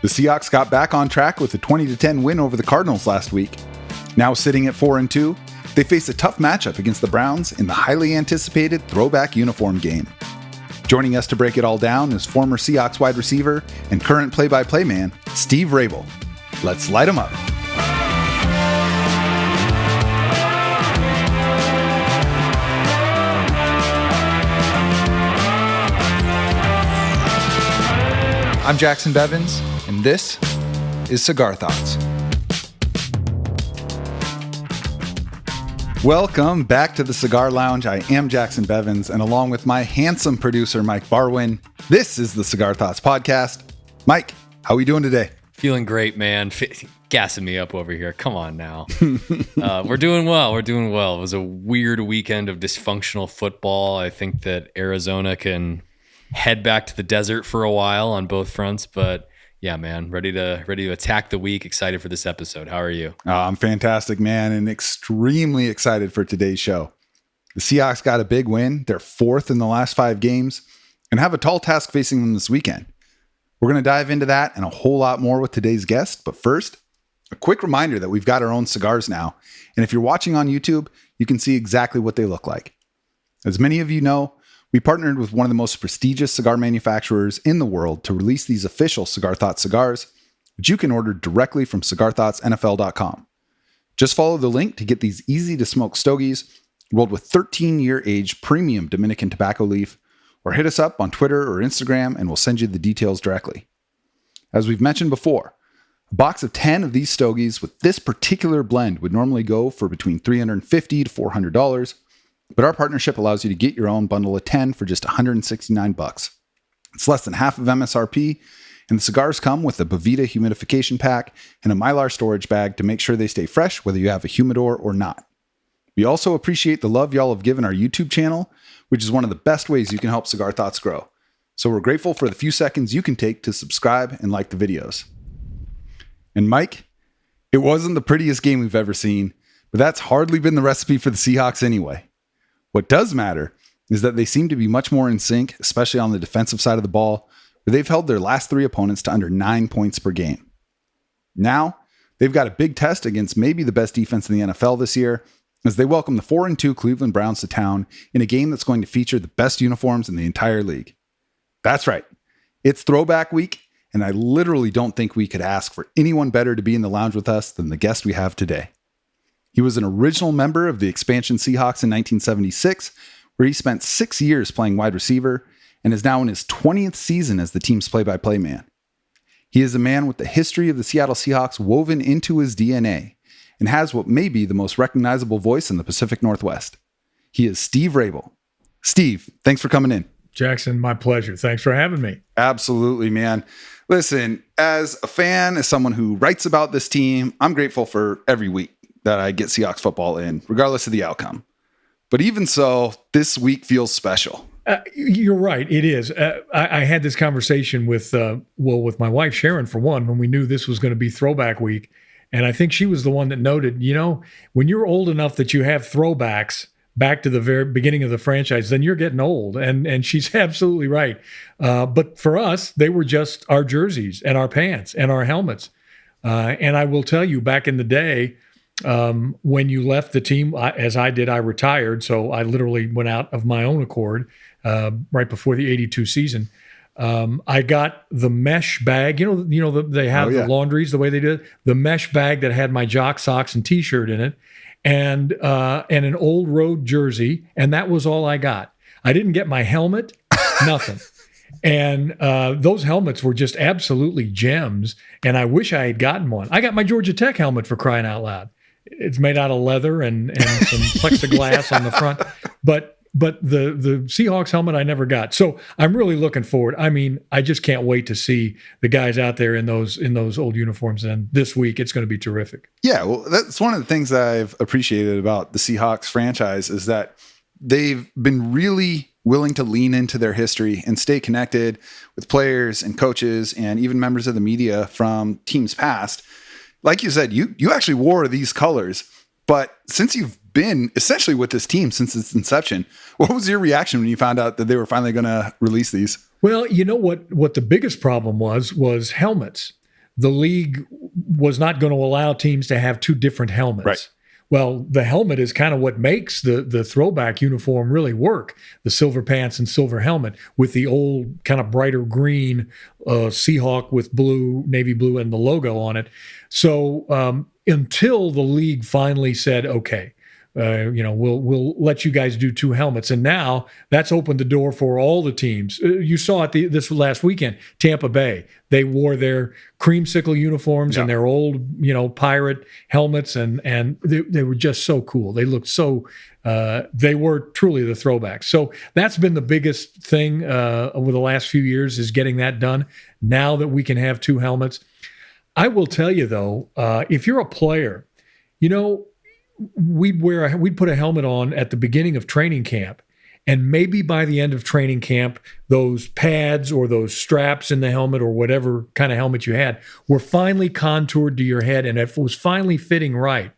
The Seahawks got back on track with a 20-10 win over the Cardinals last week. Now sitting at 4-2, they face a tough matchup against the Browns in the highly anticipated throwback uniform game. Joining us to break it all down is former Seahawks wide receiver and current play-by-play man, Steve Raible. Let's light him up. I'm Jacson Bevins, and this is Cigar Thoughts. Welcome back to the Cigar Lounge. I am Jacson Bevins, and along with my handsome producer, Mike Barwin, this is the Cigar Thoughts podcast. Mike, how are we doing today? Feeling great, man. Gassing me up over here. Come on now. We're doing well. It was a weird weekend of dysfunctional football. I think that Arizona can head back to the desert for a while on both fronts, but yeah, man, ready to attack the week. Excited for this episode. How are you? I'm fantastic, man, and extremely excited for today's show. The Seahawks got a big win. They're fourth in the last 5 games and have a tall task facing them this weekend. We're going to dive into that and a whole lot more with today's guest, but first, a quick reminder that we've got our own cigars now, and if you're watching on YouTube, you can see exactly what they look like. As many of you know, we partnered with one of the most prestigious cigar manufacturers in the world to release these official Cigar Thoughts cigars, which you can order directly from cigarthoughtsnfl.com. Just follow the link to get these easy-to-smoke stogies rolled with 13-year aged premium Dominican tobacco leaf, or hit us up on Twitter or Instagram and we'll send you the details directly. As we've mentioned before, a box of 10 of these stogies with this particular blend would normally go for between $350 to $400, but our partnership allows you to get your own bundle of 10 for just $169. It's less than half of MSRP, and the cigars come with a Bovita humidification pack and a Mylar storage bag to make sure they stay fresh whether you have a humidor or not. We also appreciate the love y'all have given our YouTube channel, which is one of the best ways you can help Cigar Thoughts grow. So we're grateful for the few seconds you can take to subscribe and like the videos. And Mike, it wasn't the prettiest game we've ever seen, but that's hardly been the recipe for the Seahawks anyway. What does matter is that they seem to be much more in sync, especially on the defensive side of the ball, where they've held their last 3 opponents to under 9 points per game. Now, they've got a big test against maybe the best defense in the NFL this year, as they welcome the 4-2 Cleveland Browns to town in a game that's going to feature the best uniforms in the entire league. That's right. It's throwback week, and I literally don't think we could ask for anyone better to be in the lounge with us than the guest we have today. He was an original member of the expansion Seahawks in 1976, where he spent 6 years playing wide receiver and is now in his 20th season as the team's play-by-play man. He is a man with the history of the Seattle Seahawks woven into his DNA and has what may be the most recognizable voice in the Pacific Northwest. He is Steve Raible. Steve, thanks for coming in. Jacson, my pleasure. Thanks for having me. Absolutely, man. Listen, as a fan, as someone who writes about this team, I'm grateful for every week that I get Seahawks football in, regardless of the outcome. But even so, this week feels special. You're right. It is. I had this conversation with my wife, Sharon, for one, when we knew this was going to be throwback week. And I think she was the one that noted, when you're old enough that you have throwbacks back to the very beginning of the franchise, then you're getting old. And she's absolutely right. But for us, they were just our jerseys and our pants and our helmets. And I will tell you, back in the day, when you left the team, as I did, I retired. So I literally went out of my own accord right before the 82 season. I got the mesh bag, they have the laundries the way they did, the mesh bag that had my jock socks and t-shirt in it and an old road jersey. And that was all I got. I didn't get my helmet, nothing. And those helmets were just absolutely gems. And I wish I had gotten one. I got my Georgia Tech helmet, for crying out loud. It's made out of leather and some plexiglass on the front. But the Seahawks helmet I never got. So I'm really looking forward. I mean, I just can't wait to see the guys out there in those old uniforms. And this week it's going to be terrific. Yeah, well, that's one of the things that I've appreciated about the Seahawks franchise is that they've been really willing to lean into their history and stay connected with players and coaches and even members of the media from teams past. Like you said, you actually wore these colors, but since you've been essentially with this team since its inception, what was your reaction when you found out that they were finally going to release these? Well, you know what the biggest problem was helmets. the league was not going to allow teams to have two different helmets. Right. Well, the helmet is kind of what makes the throwback uniform really work. The silver pants and silver helmet with the old kind of brighter green Seahawk with blue, navy blue, and the logo on it. So until the league finally said, okay, we'll let you guys do two helmets. And now that's opened the door for all the teams. You saw it this last weekend, Tampa Bay. They wore their creamsicle uniforms and their old, pirate helmets, and they were just so cool. They looked so, they were truly the throwbacks. So that's been the biggest thing over the last few years, is getting that done. Now that we can have two helmets. I will tell you though, if you're a player, we'd put a helmet on at the beginning of training camp, and maybe by the end of training camp, those pads or those straps in the helmet or whatever kind of helmet you had were finally contoured to your head, and it was finally fitting right.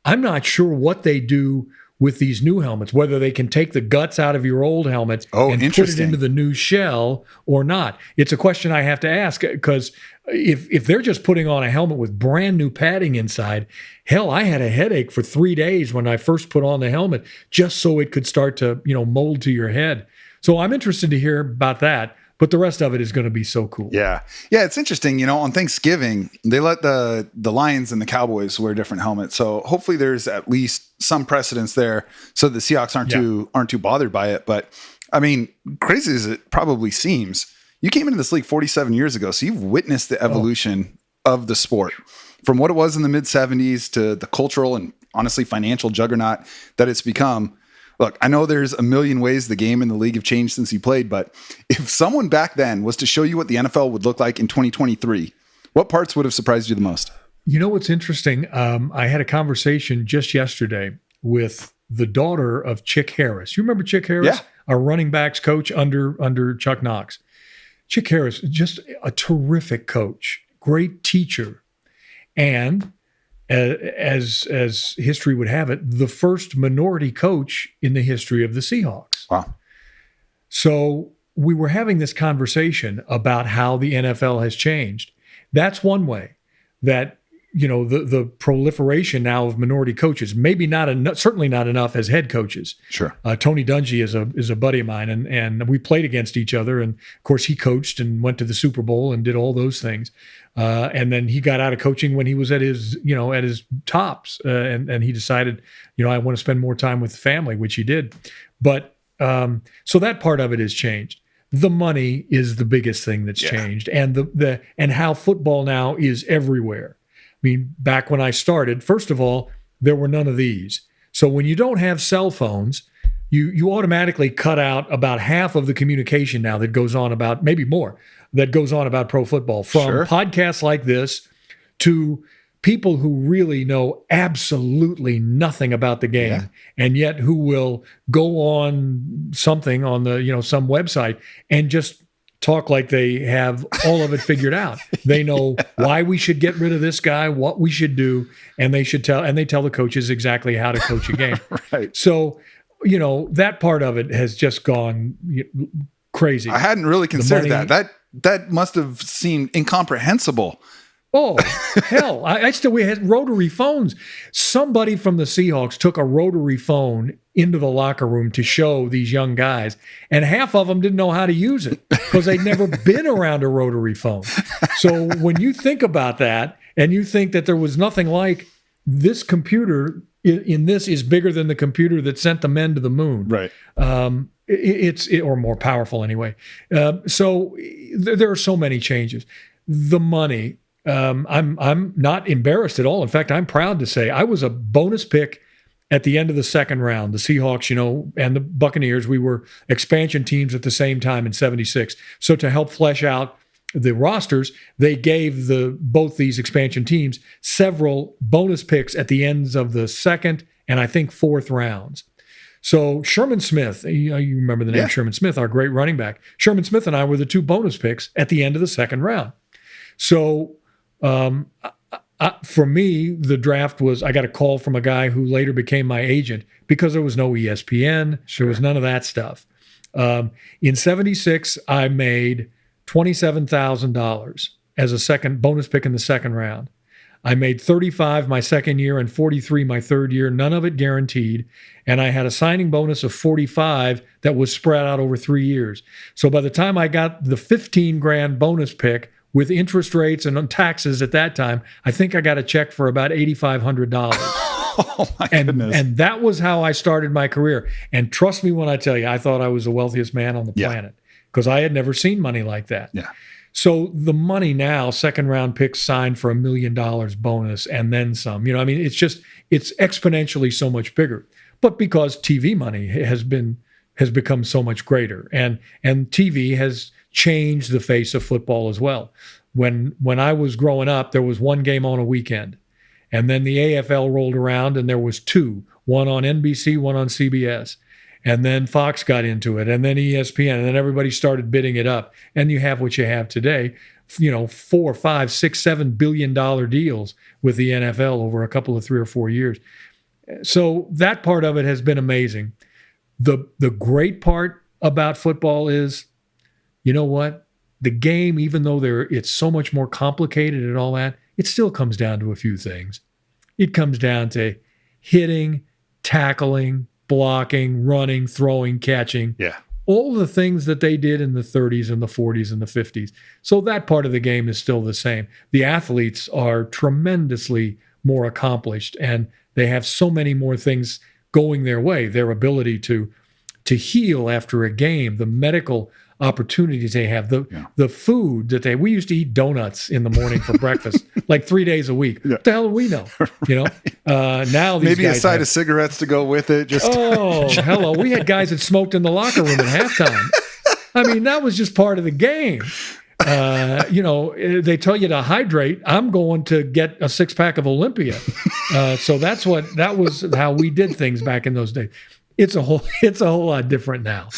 I'm not sure what they do with these new helmets, whether they can take the guts out of your old helmet and put it into the new shell or not. It's a question I have to ask, because if they're just putting on a helmet with brand new padding inside, hell, I had a headache for 3 days when I first put on the helmet just so it could start to, mold to your head. So I'm interested to hear about that. But the rest of it is going to be so cool. Yeah. Yeah, it's interesting. On Thanksgiving, they let the Lions and the Cowboys wear different helmets. So hopefully there's at least some precedence there so the Seahawks aren't too bothered by it. But I mean, crazy as it probably seems, you came into this league 47 years ago. So you've witnessed the evolution of the sport from what it was in the mid 70s to the cultural and honestly financial juggernaut that it's become. Look, I know there's a million ways the game and the league have changed since you played, but if someone back then was to show you what the NFL would look like in 2023, what parts would have surprised you the most? What's interesting? I had a conversation just yesterday with the daughter of Chick Harris. You remember Chick Harris? Yeah. Our running backs coach under Chuck Knox. Chick Harris, just a terrific coach, great teacher, and as history would have it, the first minority coach in the history of the Seahawks. Wow. So we were having this conversation about how the NFL has changed. That's one way that, the proliferation now of minority coaches, maybe not enough, certainly not enough as head coaches. Sure. Tony Dungy is a buddy of mine, and we played against each other. And of course, he coached and went to the Super Bowl and did all those things. And then he got out of coaching when he was at his tops, and he decided, I want to spend more time with the family, which he did. But so that part of it has changed. The money is the biggest thing that's changed, and and how football now is everywhere. I mean, back when I started, first of all, there were none of these. So when you don't have cell phones, you automatically cut out about half of the communication now that goes on about, maybe more, that goes on about pro football, from podcasts like this to people who really know absolutely nothing about the game, and yet who will go on something on the, some website and just talk like they have all of it figured out. They know why we should get rid of this guy, what we should do, and they tell the coaches exactly how to coach a game. Right. So, that part of it has just gone crazy. I hadn't really considered that. That must have seemed incomprehensible. Oh, hell. We had rotary phones. Somebody from the Seahawks took a rotary phone into the locker room to show these young guys, and half of them didn't know how to use it because they'd never been around a rotary phone. So when you think about that, and you think that there was nothing like this computer in this is bigger than the computer that sent the men to the moon. Right. Or more powerful anyway. So there are so many changes. The money. I'm not embarrassed at all. In fact, I'm proud to say I was a bonus pick at the end of the second round. The Seahawks, and the Buccaneers, we were expansion teams at the same time in '76. So to help flesh out the rosters, they gave both these expansion teams several bonus picks at the ends of the second and I think fourth rounds. So Sherman Smith, you remember the name Sherman Smith, our great running back. Sherman Smith and I were the two bonus picks at the end of the second round. So for me, the draft was, I got a call from a guy who later became my agent because there was no ESPN. Sure. There was none of that stuff. In '76, I made $27,000 as a second bonus pick in the second round. I made 35 my second year and 43 my third year, none of it guaranteed. And I had a signing bonus of 45 that was spread out over 3 years. So by the time I got the 15 grand bonus pick with interest rates and taxes at that time, I think I got a check for about $8,500. Oh my goodness. And that was how I started my career. And trust me when I tell you, I thought I was the wealthiest man on the planet because I had never seen money like that. Yeah. So the money now, second round picks signed for $1 million bonus and then some. You know, I mean, it's exponentially so much bigger. But because TV money has become so much greater, and TV has changed the face of football as well. When I was growing up, there was one game on a weekend, and then the AFL rolled around, and there was two, one on NBC, one on CBS. And then Fox got into it, and then ESPN, and then everybody started bidding it up. And you have what you have today, you know, 4, 5, 6, $7 billion deals with the NFL over a couple of 3 or 4 years. So that part of it has been amazing. The great part about football is, you know what? The game, even though it's so much more complicated and all that, it still comes down to a few things. It comes down to hitting, tackling, blocking, running, throwing, catching. Yeah. All the things that they did in the 30s and the 40s and the 50s. So that part of the game is still the same. The athletes are tremendously more accomplished, and they have so many more things going their way. Their ability to heal after a game, the medical opportunities they have, the food that we used to eat donuts in the morning for breakfast, like 3 days a week. Yeah. What the hell do we know? You know, now these maybe guys a side of cigarettes to go with it. Just hello. We had guys that smoked in the locker room at halftime. I mean, that was just part of the game. You know, they tell you to hydrate. I'm going to get a 6-pack of Olympia. So that was how we did things back in those days. It's a whole lot different now.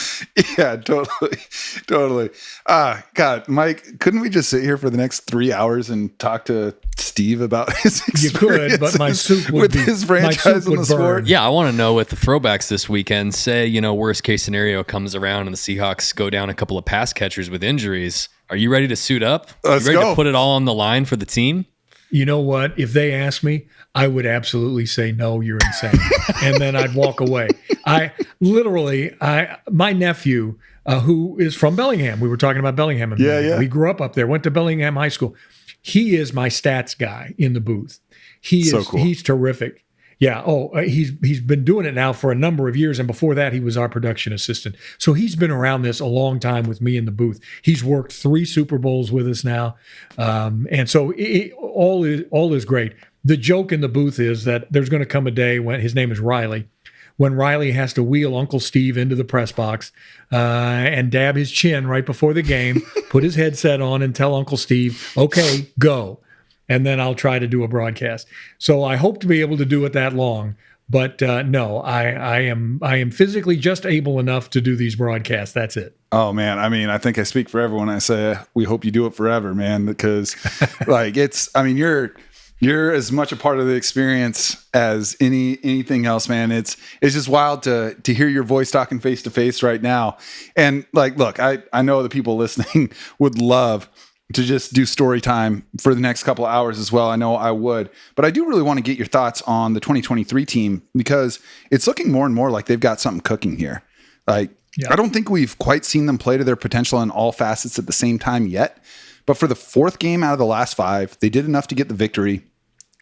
Yeah, totally. God, Mike, couldn't we just sit here for the next 3 hours and talk to Steve about his experience? You could, but my soup would with his franchise on the sport. Yeah, I want to know with the throwbacks this weekend. Say, you know, worst case scenario comes around and the Seahawks go down a couple of pass catchers with injuries. Are you ready to suit up? Let's you ready go. to put it all on the line for the team? You know what? If they asked me, I would absolutely say, no, you're insane. And then I'd walk away. My nephew, who is from Bellingham, we were talking about Bellingham. Yeah. He grew up there, went to Bellingham High School. He is my stats guy in the booth. So cool. He's terrific. Yeah. He's been doing it now for a number of years. And before that, he was our production assistant. So he's been around this a long time with me in the booth. He's worked 3 Super Bowls with us now. And so all is great. The joke in the booth is that there's going to come a day when his name is Riley, when Riley has to wheel Uncle Steve into the press box and dab his chin right before the game, put his headset on and tell Uncle Steve, okay, go. And then I'll try to do a broadcast. So I hope to be able to do it that long. But no, I am physically just able enough to do these broadcasts. That's it. Oh man, I mean, I think I speak for everyone. I say we hope you do it forever, man, because like you're as much a part of the experience as anything else, man. It's just wild to hear your voice talking face to face right now. And like, look, I know the people listening would love to just do story time for the next couple of hours as well. I know I would, but I do really want to get your thoughts on the 2023 team because it's looking more and more like they've got something cooking here. Like, I don't think we've quite seen them play to their potential in all facets at the same time yet, but for the 4th game out of the last 5, they did enough to get the victory.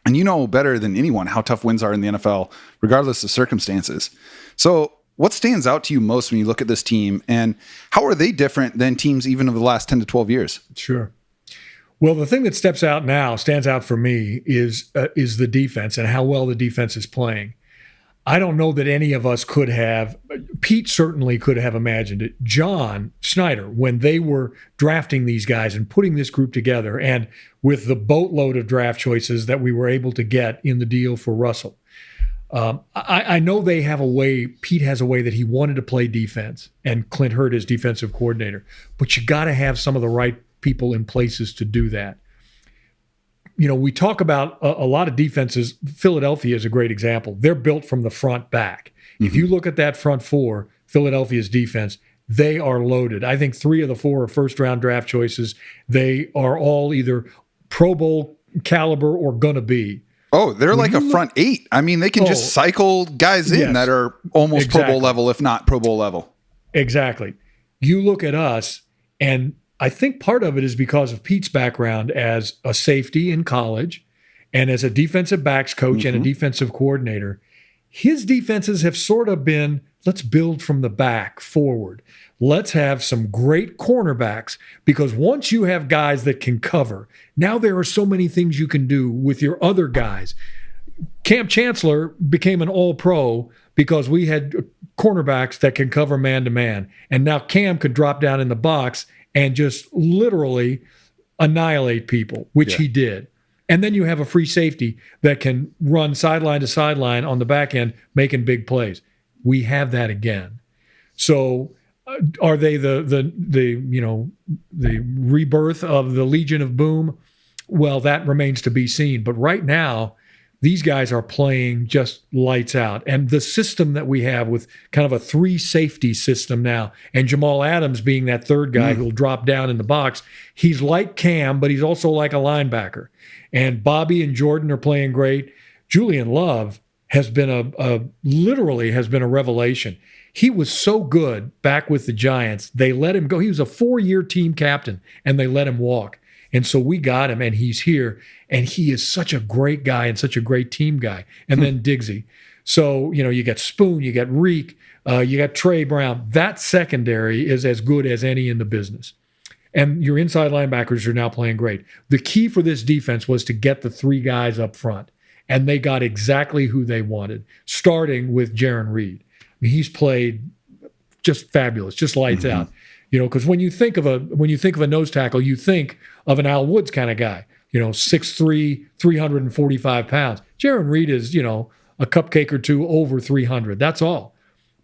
And you know better than anyone how tough wins are in the NFL, regardless of circumstances. So what stands out to you most when you look at this team, and how are they different than teams even of the last 10 to 12 years? Sure. Well, the thing that stands out for me is the defense and how well the defense is playing. I don't know that any of us could have, Pete certainly could have imagined it. John Schneider, when they were drafting these guys and putting this group together, and with the boatload of draft choices that we were able to get in the deal for Russell, I know they have a way, Pete has a way that he wanted to play defense, and Clint Hurtt is defensive coordinator. But you got to have some of the right people in places to do that. You know, we talk about a lot of defenses. Philadelphia is a great example. They're built from the front back. Mm-hmm. If you look at that front 4, Philadelphia's defense, they are loaded. I think 3 of the 4 are first-round draft choices. They are all either Pro Bowl caliber or gonna be. Oh, they're like a front 8. I mean, they can just cycle guys in that are almost Pro Bowl level, if not Pro Bowl level. Exactly. You look at us, and I think part of it is because of Pete's background as a safety in college and as a defensive backs coach and a defensive coordinator. His defenses have sort of been, let's build from the back forward. Let's have some great cornerbacks, because once you have guys that can cover, now there are so many things you can do with your other guys. Cam Chancellor became an all-pro because we had cornerbacks that can cover man-to-man. And now Cam could drop down in the box and just literally annihilate people, which he did. And then you have a free safety that can run sideline to sideline on the back end, making big plays. We have that again. So are they the rebirth of the Legion of Boom? Well, that remains to be seen. But right now, these guys are playing just lights out. And the system that we have with kind of a 3 safety system now, and Jamal Adams being that third guy who'll drop down in the box, he's like Cam, but he's also like a linebacker. And Bobby and Jordan are playing great. Julian Love has been literally has been a revelation. He was so good back with the Giants. They let him go. He was a 4-year team captain, and they let him walk. And so we got him, and he's here. And he is such a great guy and such a great team guy. And then Diggsy. So, you got Spoon, you got Reek, you got Trey Brown. That secondary is as good as any in the business. And your inside linebackers are now playing great. The key for this defense was to get the 3 guys up front. And they got exactly who they wanted, starting with Jaron Reed. I mean, he's played just fabulous, just lights out. Because when you think of a nose tackle, you think of an Al Woods kind of guy. 6'3", 345 pounds. Jaron Reed is, a cupcake or 2 over 300. That's all.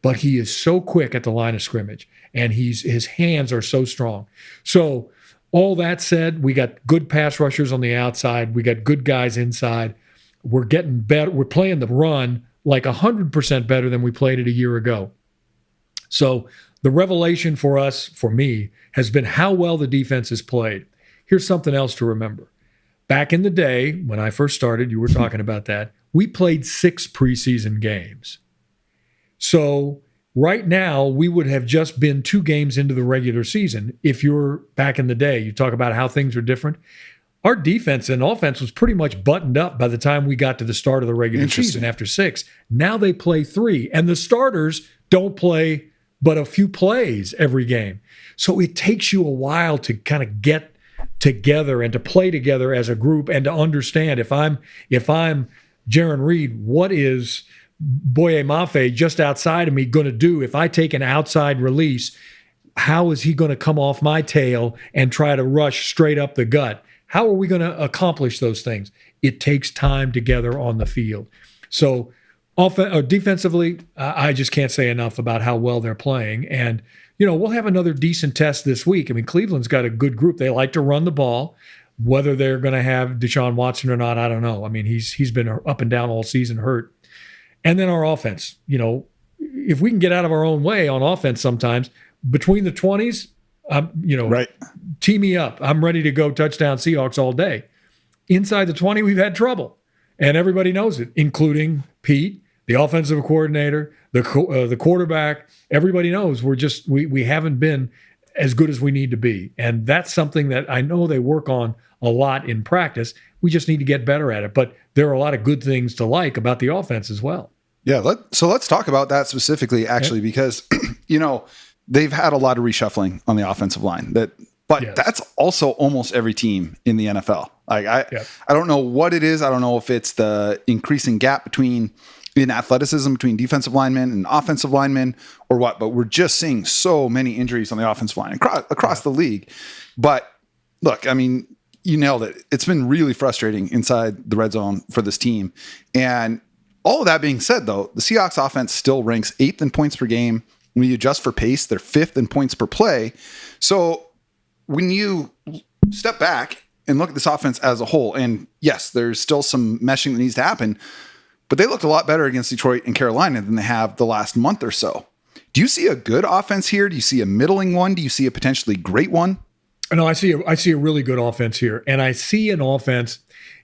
But he is so quick at the line of scrimmage, and his hands are so strong. So all that said, we got good pass rushers on the outside. We got good guys inside. We're getting better. We're playing the run like 100% better than we played it a year ago. So the revelation for us, for me, has been how well the defense has played. Here's something else to remember. Back in the day, when I first started, you were talking about that, we played 6 preseason games. So right now, we would have just been 2 games into the regular season. If you're back in the day, you talk about how things are different. Our defense and offense was pretty much buttoned up by the time we got to the start of the regular season after 6. Now they play 3, and the starters don't play but a few plays every game. So it takes you a while to kind of get together and to play together as a group and to understand if I'm Jaron Reed, what is Boye Mafe just outside of me going to do? If I take an outside release, how is he going to come off my tail and try to rush straight up the gut? How are we going to accomplish those things? It takes time together on the field. So defensively, I just can't say enough about how well they're playing. And, we'll have another decent test this week. I mean, Cleveland's got a good group. They like to run the ball. Whether they're going to have Deshaun Watson or not, I don't know. I mean, he's been up and down all season hurt. And then our offense, if we can get out of our own way on offense sometimes, between the 20s, right. Tee me up. I'm ready to go touchdown Seahawks all day. Inside the 20, we've had trouble. And everybody knows it, including Pete, the offensive coordinator, the quarterback. Everybody knows we haven't been as good as we need to be. And that's something that I know they work on a lot in practice. We just need to get better at it. But there are a lot of good things to like about the offense as well. Yeah. So let's talk about that specifically, actually, because, they've had a lot of reshuffling on the offensive line but that's also almost every team in the NFL. Like I don't know what it is. I don't know if it's the increasing gap in athleticism between defensive linemen and offensive linemen or what, but we're just seeing so many injuries on the offensive line across the league. But look, I mean, you nailed it. It's been really frustrating inside the red zone for this team. And all of that being said, though, the Seahawks offense still ranks 8th in points per game. When you adjust for pace, they're 5th in points per play. So when you step back and look at this offense as a whole, and yes, there's still some meshing that needs to happen, but they looked a lot better against Detroit and Carolina than they have the last month or so. Do you see a good offense here? Do you see a middling one? Do you see a potentially great one? No, I see a really good offense here. And I see an offense,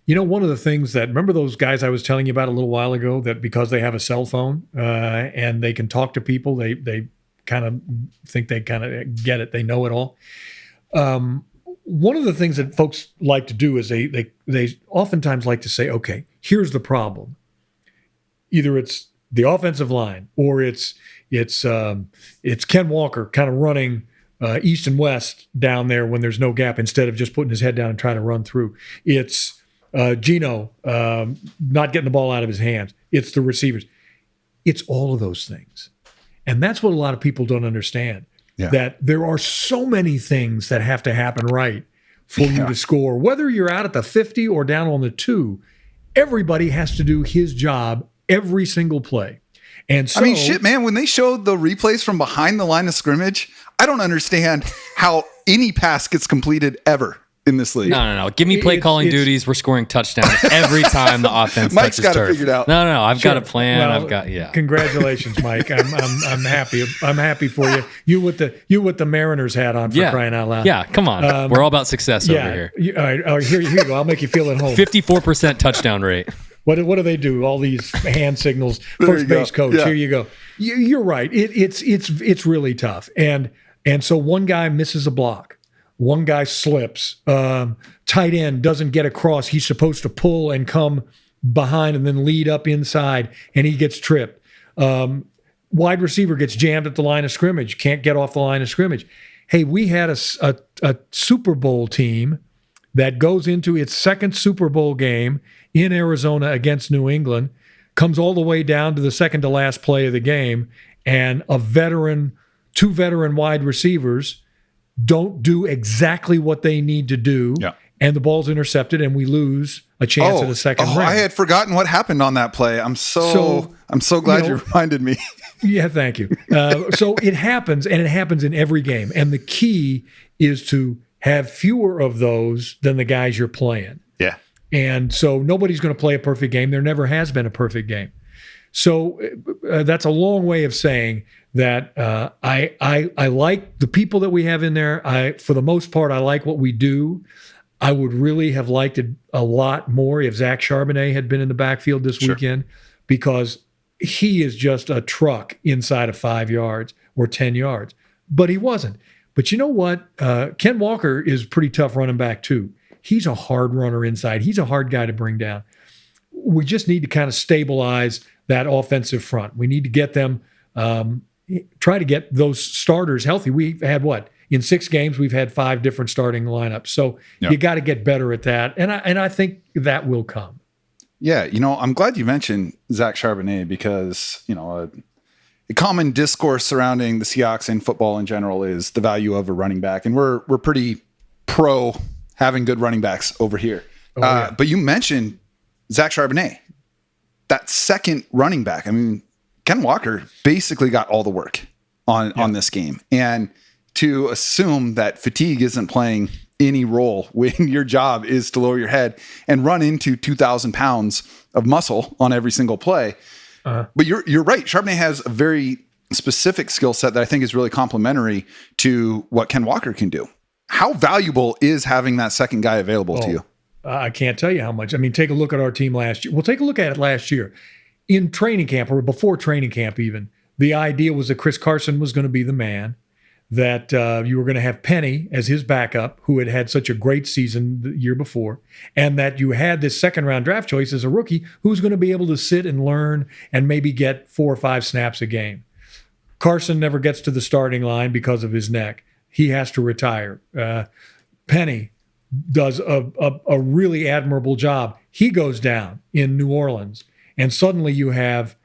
one of the things that, remember those guys I was telling you about a little while ago, that because they have a cell phone and they can talk to people, they kind of think they kind of get it. They know it all. One of the things that folks like to do is they oftentimes like to say, okay, here's the problem. Either it's the offensive line or it's Ken Walker kind of running east and west down there when there's no gap instead of just putting his head down and trying to run through. It's Geno not getting the ball out of his hands. It's the receivers. It's all of those things. And that's what a lot of people don't understand, that there are so many things that have to happen right for you to score. Whether you're out at the 50 or down on the 2, everybody has to do his job every single play. And so, I mean, shit, man, when they showed the replays from behind the line of scrimmage, I don't understand how any pass gets completed ever in this league. No. Give me play calling duties. We're scoring touchdowns every time the offense Mike's touches got it turf. figured out. No. I've got a plan. Well, Congratulations, Mike. I'm happy. I'm happy for you. You with the Mariners hat on for crying out loud. Yeah, come on. We're all about success over here. All right, here you go. I'll make you feel at home. 54% touchdown rate. What do they do? All these hand signals. First base coach. Yeah. Here you go. You're right. It's really tough. And so one guy misses a block. One guy slips. Tight end doesn't get across. He's supposed to pull and come behind and then lead up inside, and he gets tripped. Wide receiver gets jammed at the line of scrimmage. Can't get off the line of scrimmage. Hey, we had a Super Bowl team that goes into its second Super Bowl game in Arizona against New England, comes all the way down to the second to last play of the game, and two veteran wide receivers don't do exactly what they need to do, and the ball's intercepted, and we lose a chance at a second ring. I had forgotten what happened on that play. I'm so glad you reminded me. Yeah, thank you. So it happens, and it happens in every game. And the key is to have fewer of those than the guys you're playing. Yeah. And so nobody's going to play a perfect game. There never has been a perfect game. So that's a long way of saying that I like the people that we have in there. For the most part, I like what we do. I would really have liked it a lot more if Zach Charbonnet had been in the backfield this weekend, because he is just a truck inside of 5 yards or 10 yards. But he wasn't. But you know what? Ken Walker is pretty tough running back too. He's a hard runner inside. He's a hard guy to bring down. We just need to kind of stabilize that offensive front. We need to get them, try to get those starters healthy. We've had in 6 games, we've had 5 different starting lineups. So you got to get better at that. And I think that will come. Yeah. I'm glad you mentioned Zach Charbonnet because, a common discourse surrounding the Seahawks and football in general is the value of a running back. And we're pretty pro having good running backs over here. But you mentioned Zach Charbonnet, that second running back. I mean, Ken Walker basically got all the work on this game. And to assume that fatigue isn't playing any role when your job is to lower your head and run into 2,000 pounds of muscle on every single play. But you're right. Charbonnet has a very specific skill set that I think is really complementary to what Ken Walker can do. How valuable is having that second guy available to you? I can't tell you how much. I mean, take a look at our team last year. Well, take a look at it last year. In training camp, or before training camp even, the idea was that Chris Carson was going to be the man, that you were going to have Penny as his backup, who had such a great season the year before, and that you had this second-round draft choice as a rookie who's going to be able to sit and learn and maybe get 4 or 5 snaps a game. Carson never gets to the starting line because of his neck. He has to retire. Penny does a really admirable job. He goes down in New Orleans, and suddenly you have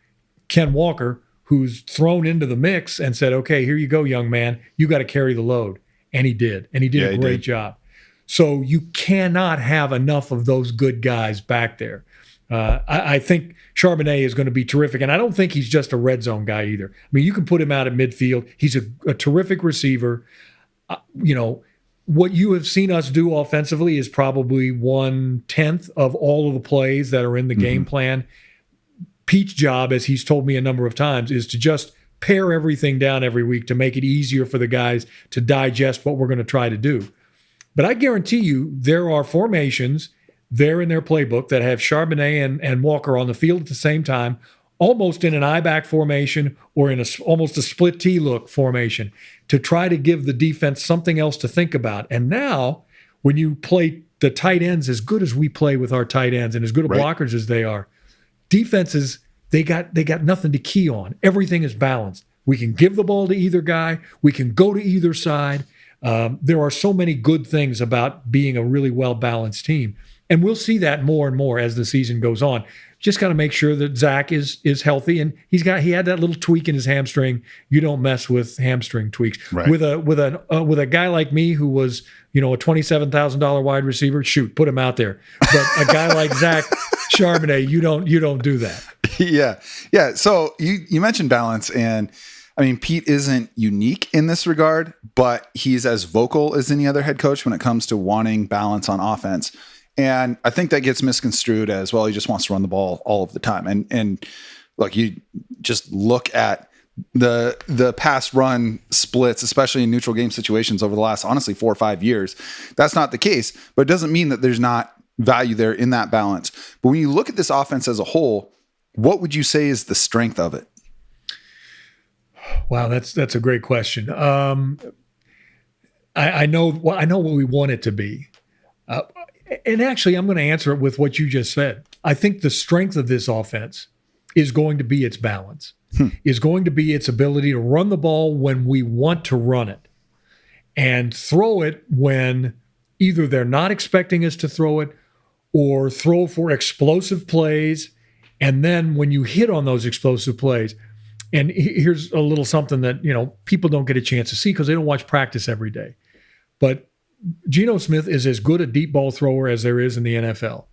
Ken Walker, who's thrown into the mix and said, okay, here you go, young man. You got to carry the load. And he did. And he did a great job. So you cannot have enough of those good guys back there. I think Charbonnet is going to be terrific. And I don't think he's just a red zone guy either. I mean, you can put him out at midfield. He's a terrific receiver. What you have seen us do offensively is probably 1/10 of all of the plays that are in the game plan. Pete's job, as he's told me a number of times, is to just pare everything down every week to make it easier for the guys to digest what we're going to try to do. But I guarantee you there are formations there in their playbook that have Charbonnet and Walker on the field at the same time, almost in an I-back formation or in almost a split T-look formation, to try to give the defense something else to think about. And now, when you play the tight ends as good as we play with our tight ends and as good of blockers as they are, defenses, they got nothing to key on. Everything is balanced. We can give the ball to either guy. We can go to either side. There are so many good things about being a really well-balanced team. And we'll see that more and more as the season goes on. Just got to make sure that Zach is healthy, and he had that little tweak in his hamstring. You don't mess with hamstring tweaks. Right. With a guy like me who was a $27,000 wide receiver, shoot, put him out there. But a guy like Zach Charbonnet, you don't do that. Yeah. So you mentioned balance, and I mean, Pete isn't unique in this regard, but he's as vocal as any other head coach when it comes to wanting balance on offense. And I think that gets misconstrued as, well, he just wants to run the ball all of the time. And look, you just look at the pass run splits, especially in neutral game situations over the last, honestly, 4 or 5 years. That's not the case, but it doesn't mean that there's not value there in that balance. But when you look at this offense as a whole, what would you say is the strength of it? Wow, that's a great question. I know what we want it to be. And actually, I'm going to answer it with what you just said. I think the strength of this offense is going to be its balance, is going to be its ability to run the ball when we want to run it and throw it when either they're not expecting us to throw it or throw for explosive plays. And then when you hit on those explosive plays, and here's a little something that, people don't get a chance to see because they don't watch practice every day. But Geno Smith is as good a deep ball thrower as there is in the NFL.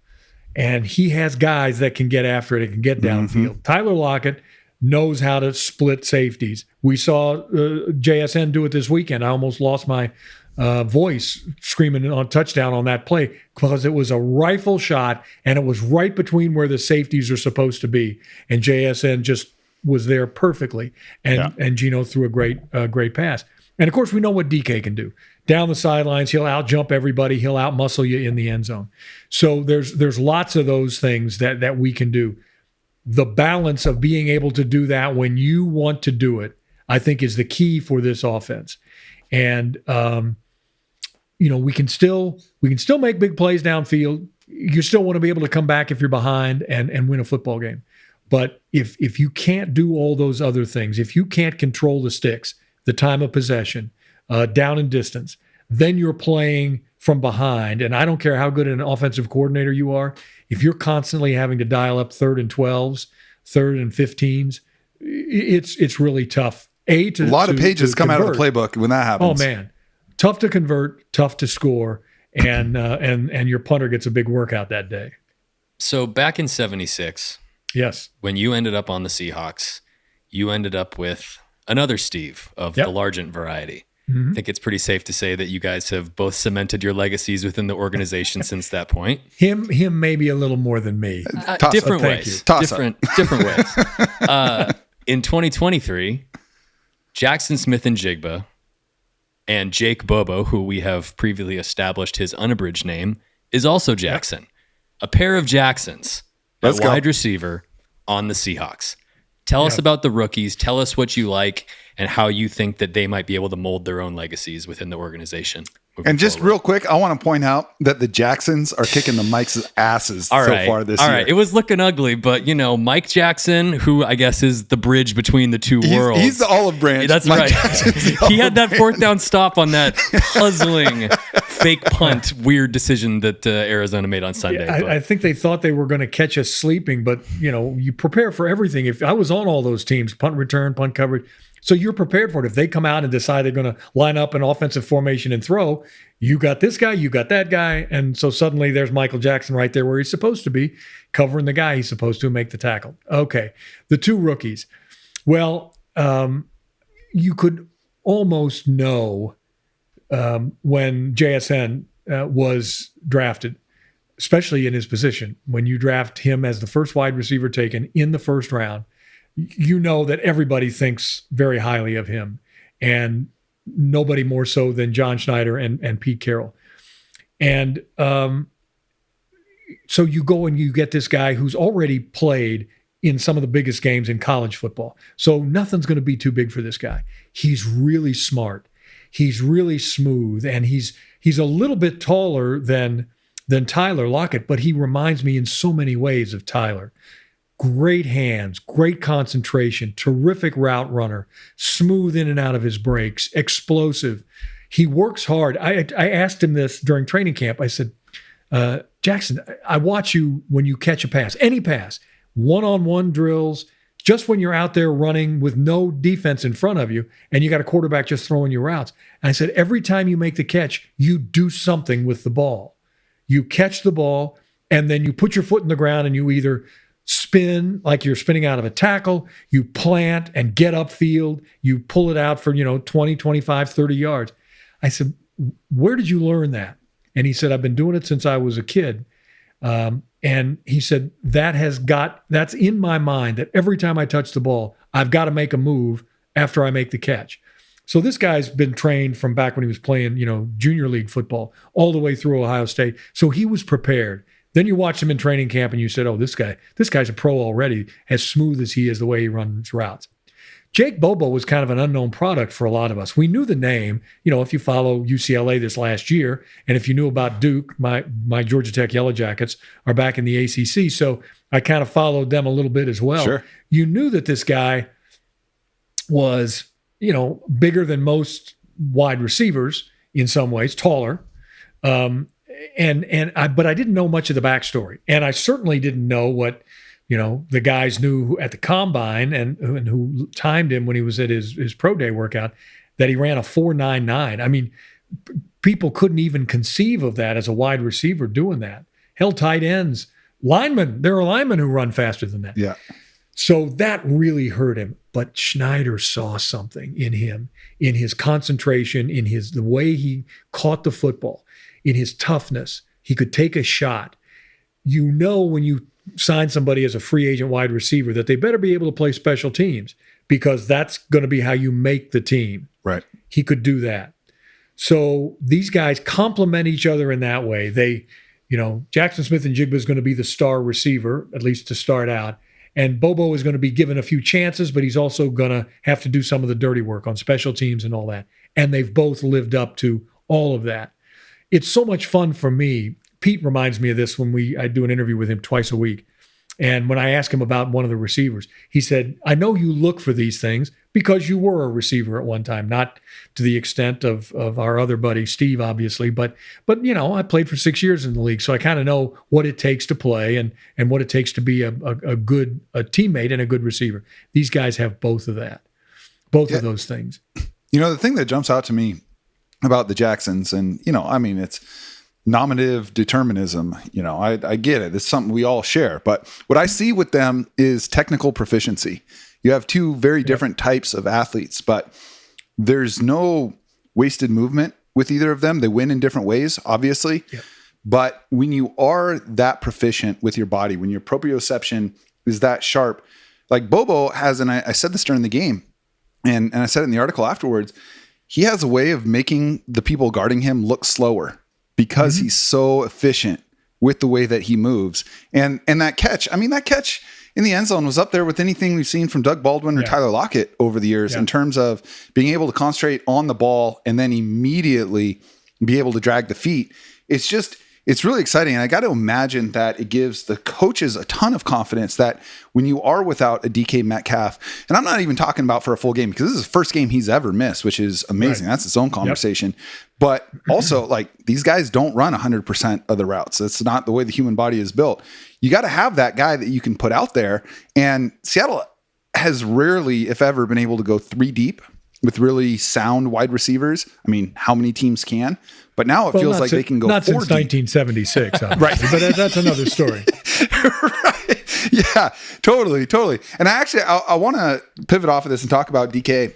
And he has guys that can get after it and can get downfield. Tyler Lockett knows how to split safeties. We saw JSN do it this weekend. I almost lost my voice screaming on touchdown on that play because it was a rifle shot and it was right between where the safeties are supposed to be. And JSN just was there perfectly. And Geno threw a great pass. And of course, we know what DK can do. Down the sidelines, he'll out-jump everybody. He'll out-muscle you in the end zone. So there's lots of those things that we can do. The balance of being able to do that when you want to do it, I think, is the key for this offense. And we can still make big plays downfield. You still want to be able to come back if you're behind and win a football game. But if you can't do all those other things, if you can't control the sticks, the time of possession, down and distance, then you're playing from behind. And I don't care how good an offensive coordinator you are. If you're constantly having to dial up 3rd and 12s, 3rd and 15s, it's really tough. A lot of pages come out of the playbook when that happens. Oh man, tough to convert, tough to score, and your punter gets a big workout that day. So back in '76, yes, when you ended up on the Seahawks, you ended up with another Steve of the Largent variety. I think it's pretty safe to say that you guys have both cemented your legacies within the organization since that point. Him maybe a little more than me. Different ways. Different ways. In 2023, Jacson Smith and Jigba and Jake Bobo, who we have previously established his unabridged name, is also Jacson. A pair of Jacksons at wide receiver on the Seahawks. Tell us about the rookies. Tell us what you like and how you think that they might be able to mold their own legacies within the organization. And just real quick, I want to point out that the Jacksons are kicking the Mike's asses so far this year. All right, it was looking ugly, but Mike Jackson, who I guess is the bridge between the two worlds. He's the olive branch. That's Mike right. He had that 4th down stop on that puzzling fake punt, weird decision that Arizona made on Sunday. I think they thought they were going to catch us sleeping, but you prepare for everything. If I was on all those teams, punt return, punt coverage. So you're prepared for it. If they come out and decide they're going to line up an offensive formation and throw, you got this guy, you got that guy. And so suddenly there's Michael Jackson right there where he's supposed to be, covering the guy he's supposed to make the tackle. Okay, the two rookies. Well, you could almost know when JSN was drafted, especially in his position. When you draft him as the first wide receiver taken in the first round, you know that everybody thinks very highly of him, and nobody more so than John Schneider and Pete Carroll. And so you go and you get this guy who's already played in some of the biggest games in college football. So nothing's going to be too big for this guy. He's really smart. He's really smooth, and he's a little bit taller than Tyler Lockett, but he reminds me in so many ways of Tyler. Great hands, great concentration, terrific route runner, smooth in and out of his breaks, explosive. He works hard. I asked him this during training camp. I said, Jacson, I watch you when you catch a pass, any pass, one-on-one drills, just when you're out there running with no defense in front of you and you got a quarterback just throwing you routes. And I said, every time you make the catch, you do something with the ball. You catch the ball and then you put your foot in the ground and you either spin like you're spinning out of a tackle, you plant and get upfield, you pull it out for, 20, 25, 30 yards. I said, where did you learn that? And he said, I've been doing it since I was a kid. And he said, that's in my mind that every time I touch the ball, I've got to make a move after I make the catch. So this guy's been trained from back when he was playing, junior league football all the way through Ohio State. So he was prepared. Then you watched him in training camp and you said, oh, this guy's a pro already, as smooth as he is the way he runs routes. Jake Bobo was kind of an unknown product for a lot of us. We knew the name, if you follow UCLA this last year, and if you knew about Duke, my Georgia Tech Yellow Jackets are back in the ACC, so I kind of followed them a little bit as well. Sure. You knew that this guy was, bigger than most wide receivers in some ways, taller, but I didn't know much of the backstory, and I certainly didn't know what the guys knew at the combine and who timed him when he was at his pro day workout, that he ran a 4.99. I mean, people couldn't even conceive of that as a wide receiver doing that. Hell, tight ends, linemen, there are linemen who run faster than that. Yeah. So that really hurt him. But Schneider saw something in him, in his concentration, in the way he caught the football, in his toughness. He could take a shot. When you sign somebody as a free agent wide receiver, that they better be able to play special teams, because that's going to be how you make the team. Right. He could do that. So these guys complement each other in that way. They, Jackson Smith-Njigba is going to be the star receiver, at least to start out. And Bobo is going to be given a few chances, but he's also going to have to do some of the dirty work on special teams and all that. And they've both lived up to all of that. It's so much fun for me. Pete reminds me of this when I do an interview with him twice a week. And when I ask him about one of the receivers, he said, I know you look for these things because you were a receiver at one time, not to the extent of our other buddy, Steve, obviously. But I played for 6 years in the league, so I kind of know what it takes to play and what it takes to be a good teammate and a good receiver. These guys have both of that, both of those things. The thing that jumps out to me about the Jacksons, and, it's nominative determinism. I get it. It's something we all share. But what I see with them is technical proficiency. You have two very different types of athletes, but there's no wasted movement with either of them. They win in different ways, obviously. Yep. But when you are that proficient with your body, when your proprioception is that sharp, like Bobo has, and I said this during the game, and I said it in the article afterwards, he has a way of making the people guarding him look slower, because he's so efficient with the way that he moves. And that catch in the end zone was up there with anything we've seen from Doug Baldwin or Tyler Lockett over the years in terms of being able to concentrate on the ball and then immediately be able to drag the feet. It's really exciting. And I got to imagine that it gives the coaches a ton of confidence that when you are without a DK Metcalf, and I'm not even talking about for a full game, because this is the first game he's ever missed, which is amazing. Right. That's its own conversation. Yep. But also, these guys don't run 100% of the routes. That's not the way the human body is built. You got to have that guy that you can put out there. And Seattle has rarely, if ever, been able to go 3 deep with really sound wide receivers. I mean, how many teams can? But now it feels like they can go 4 deep. Not since 1976, right? But that's another story. Right. Yeah, totally. And I want to pivot off of this and talk about DK.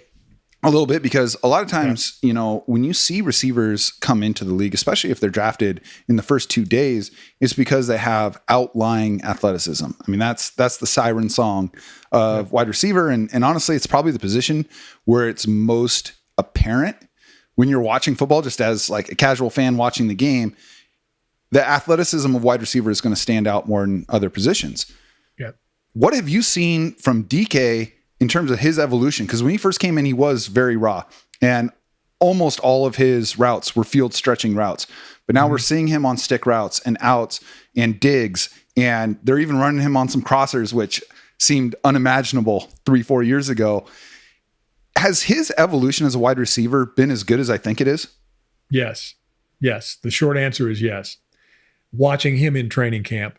A little bit, because a lot of times, when you see receivers come into the league, especially if they're drafted in the first 2 days, it's because they have outlying athleticism. I mean, that's the siren song of wide receiver. And honestly, it's probably the position where it's most apparent when you're watching football, just as like a casual fan watching the game. The athleticism of wide receiver is going to stand out more than other positions. Yeah. What have you seen from DK in terms of his evolution? Because when he first came in, he was very raw, and almost all of his routes were field stretching routes. But now we're seeing him on stick routes and outs and digs, and they're even running him on some crossers, which seemed unimaginable 3-4 years ago. Has his evolution as a wide receiver been as good as I think it is? Yes. Yes. The short answer is yes. Watching him in training camp,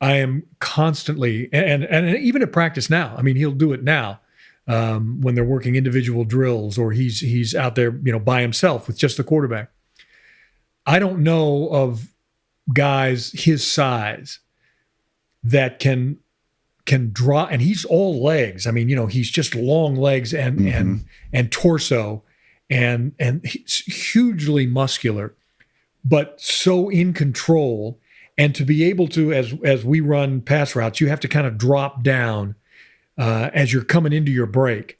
I am constantly, and even at practice now, I mean, he'll do it now when they're working individual drills, or he's out there, by himself with just the quarterback. I don't know of guys his size that can draw, and he's all legs. I mean, he's just long legs and torso, and he's hugely muscular, but so in control. And to be able to, as we run pass routes, you have to kind of drop down as you're coming into your break.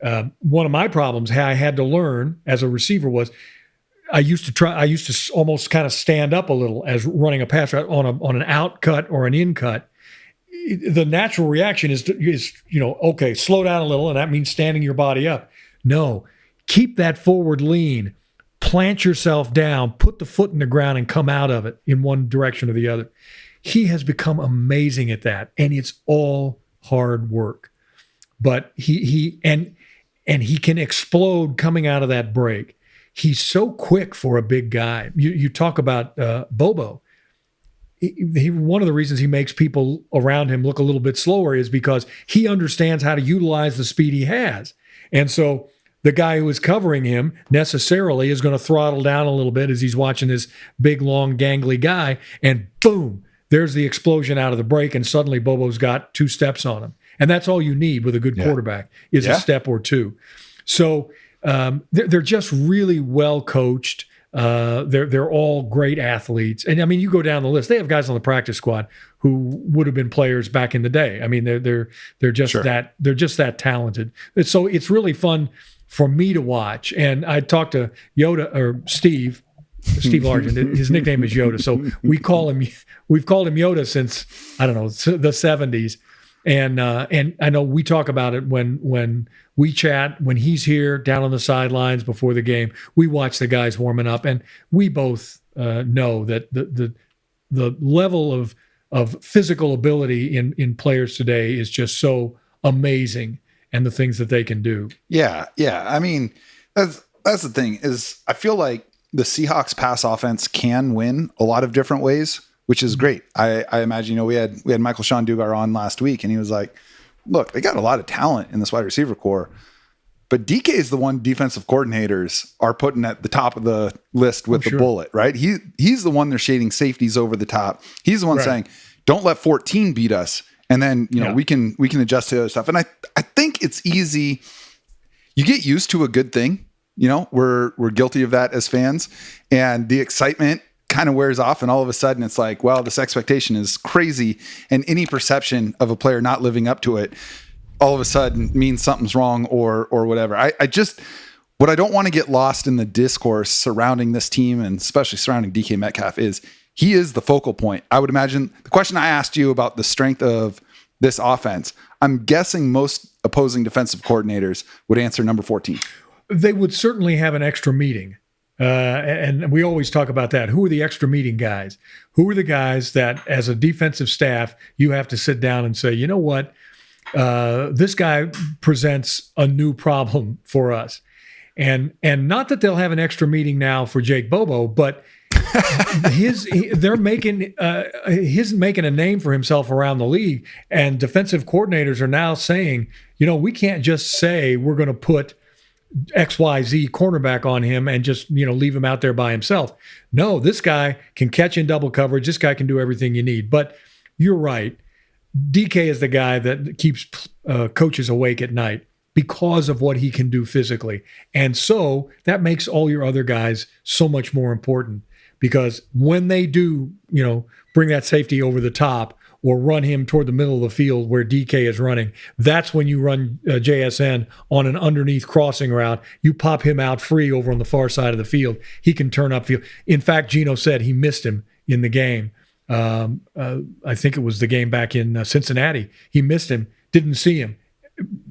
One of my problems I had to learn as a receiver was I used to almost kind of stand up a little as running a pass route on an out cut or an in cut. The natural reaction is okay, slow down a little, and that means standing your body up. No, keep that forward lean. Plant yourself down, put the foot in the ground, and come out of it in one direction or the other. He has become amazing at that, and it's all hard work. But he can explode coming out of that break. He's so quick for a big guy. You talk about Bobo. One of the reasons he makes people around him look a little bit slower is because he understands how to utilize the speed he has, and so the guy who is covering him necessarily is going to throttle down a little bit as he's watching this big, long, gangly guy, and boom, there's the explosion out of the break, and suddenly Bobo's got 2 steps on him. And that's all you need with a good quarterback is a step or 2. So they're just really well coached. They're all great athletes. And I mean, you go down the list, they have guys on the practice squad who would have been players back in the day. I mean, they're just that talented. So it's really fun for me to watch. And I talked to Steve Largent. His nickname is Yoda. So we've called him Yoda since, I don't know, the 70s. And I know we talk about it when we chat, when he's here down on the sidelines before the game, we watch the guys warming up, and we both know that the level of physical ability in players today is just so amazing, and the things that they can do. Yeah. I mean, that's the thing is I feel like the Seahawks pass offense can win a lot of different ways, which is great. I imagine, we had Michael Sean Dugar on last week, and he was like, look, they got a lot of talent in this wide receiver core, but DK is the one defensive coordinators are putting at the top of the list with the bullet, right? He's the one they're shading safeties over the top. He's the one saying, don't let 14 beat us. And then, we can adjust to other stuff. And I think it's easy. You get used to a good thing. We're guilty of that as fans, and the excitement kind of wears off, and all of a sudden it's like, well, this expectation is crazy, and any perception of a player not living up to it all of a sudden means something's wrong or whatever. What I don't want to get lost in the discourse surrounding this team, and especially surrounding DK Metcalf, is he is the focal point. I would imagine the question I asked you about the strength of this offense, I'm guessing most opposing defensive coordinators would answer number 14. They would certainly have an extra meeting. And we always talk about that. Who are the extra meeting guys? Who are the guys that, as a defensive staff, you have to sit down and say, you know what? This guy presents a new problem for us. And not that they'll have an extra meeting now for Jake Bobo, but he's making a name for himself around the league. And defensive coordinators are now saying, we can't just say we're going to put XYZ cornerback on him and just, leave him out there by himself. No, this guy can catch in double coverage. This guy can do everything you need. But you're right. DK is the guy that keeps coaches awake at night. because of what he can do physically. And so that makes all your other guys so much more important, because when they do, bring that safety over the top or run him toward the middle of the field where DK is running, that's when you run JSN on an underneath crossing route. You pop him out free over on the far side of the field. He can turn upfield. In fact, Gino said he missed him in the game. I think it was the game back in Cincinnati. He missed him, didn't see him.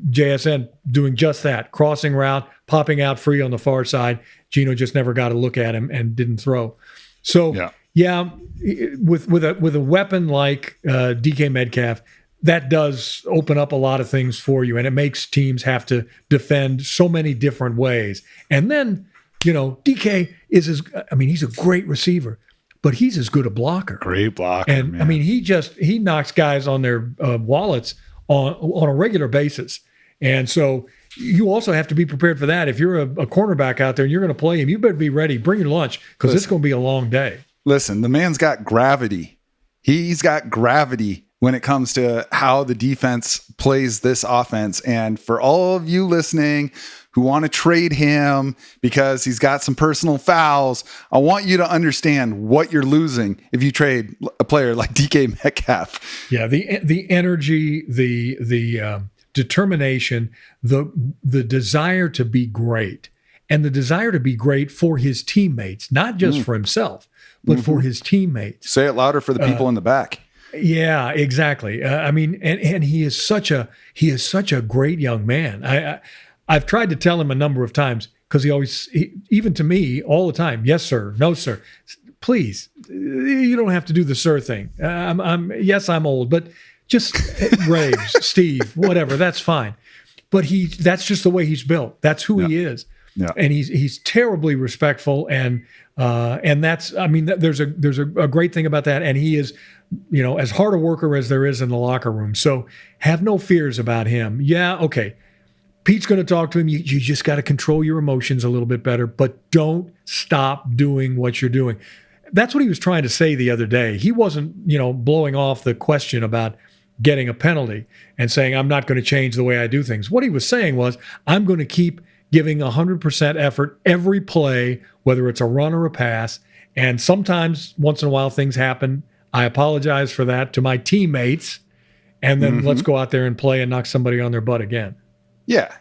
JSN doing just that, crossing route, popping out free on the far side. Gino just never got a look at him and didn't throw. So, with a weapon like DK Metcalf, that does open up a lot of things for you, and it makes teams have to defend so many different ways. And then, DK is he's a great receiver, but he's as good a blocker. Great blocker, and man. He knocks guys on their wallets on a regular basis. And so you also have to be prepared for that. If you're a cornerback out there and you're going to play him, you better be ready. Bring your lunch, because it's going to be a long day. Listen, the man's got gravity. He's got gravity when it comes to how the defense plays this offense. And for all of you listening who want to trade him because he's got some personal fouls, I want you to understand what you're losing if you trade a player like DK Metcalf. Yeah, the energy, the determination, the desire to be great, and the desire to be great for his teammates, not just for himself, but for his teammates. Say it louder for the people in the back. Yeah, exactly. And he is such a great young man. I've tried to tell him a number of times, because even to me all the time, yes sir, no sir, please, you don't have to do the sir thing. I'm old, but just raves, Steve, whatever, that's fine. But that's just the way he's built. That's who he is. Yeah. And he's terribly respectful, and that's, there's a great thing about that. And he is, as hard a worker as there is in the locker room. So have no fears about him. Yeah, okay. Pete's going to talk to him. You just got to control your emotions a little bit better, but don't stop doing what you're doing. That's what he was trying to say the other day. He wasn't, blowing off the question about getting a penalty and saying, I'm not going to change the way I do things. What he was saying was, I'm going to keep giving 100% effort every play, whether it's a run or a pass. And sometimes, once in a while, things happen. I apologize for that to my teammates. And then let's go out there and play and knock somebody on their butt again. Yeah,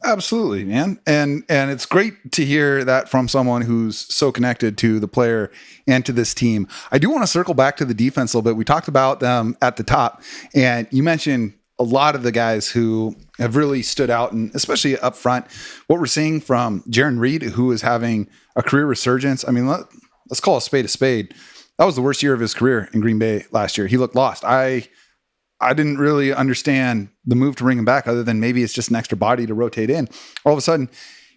absolutely, man. And it's great to hear that from someone who's so connected to the player and to this team. I do want to circle back to the defense a little bit. We talked about them at the top, and you mentioned a lot of the guys who have really stood out, and especially up front, what we're seeing from Jaron Reed, who is having a career resurgence. I mean, let's call a spade a spade. That was the worst year of his career in Green Bay last year. He looked lost. I didn't really understand the move to bring him back, other than maybe it's just an extra body to rotate in. All of a sudden,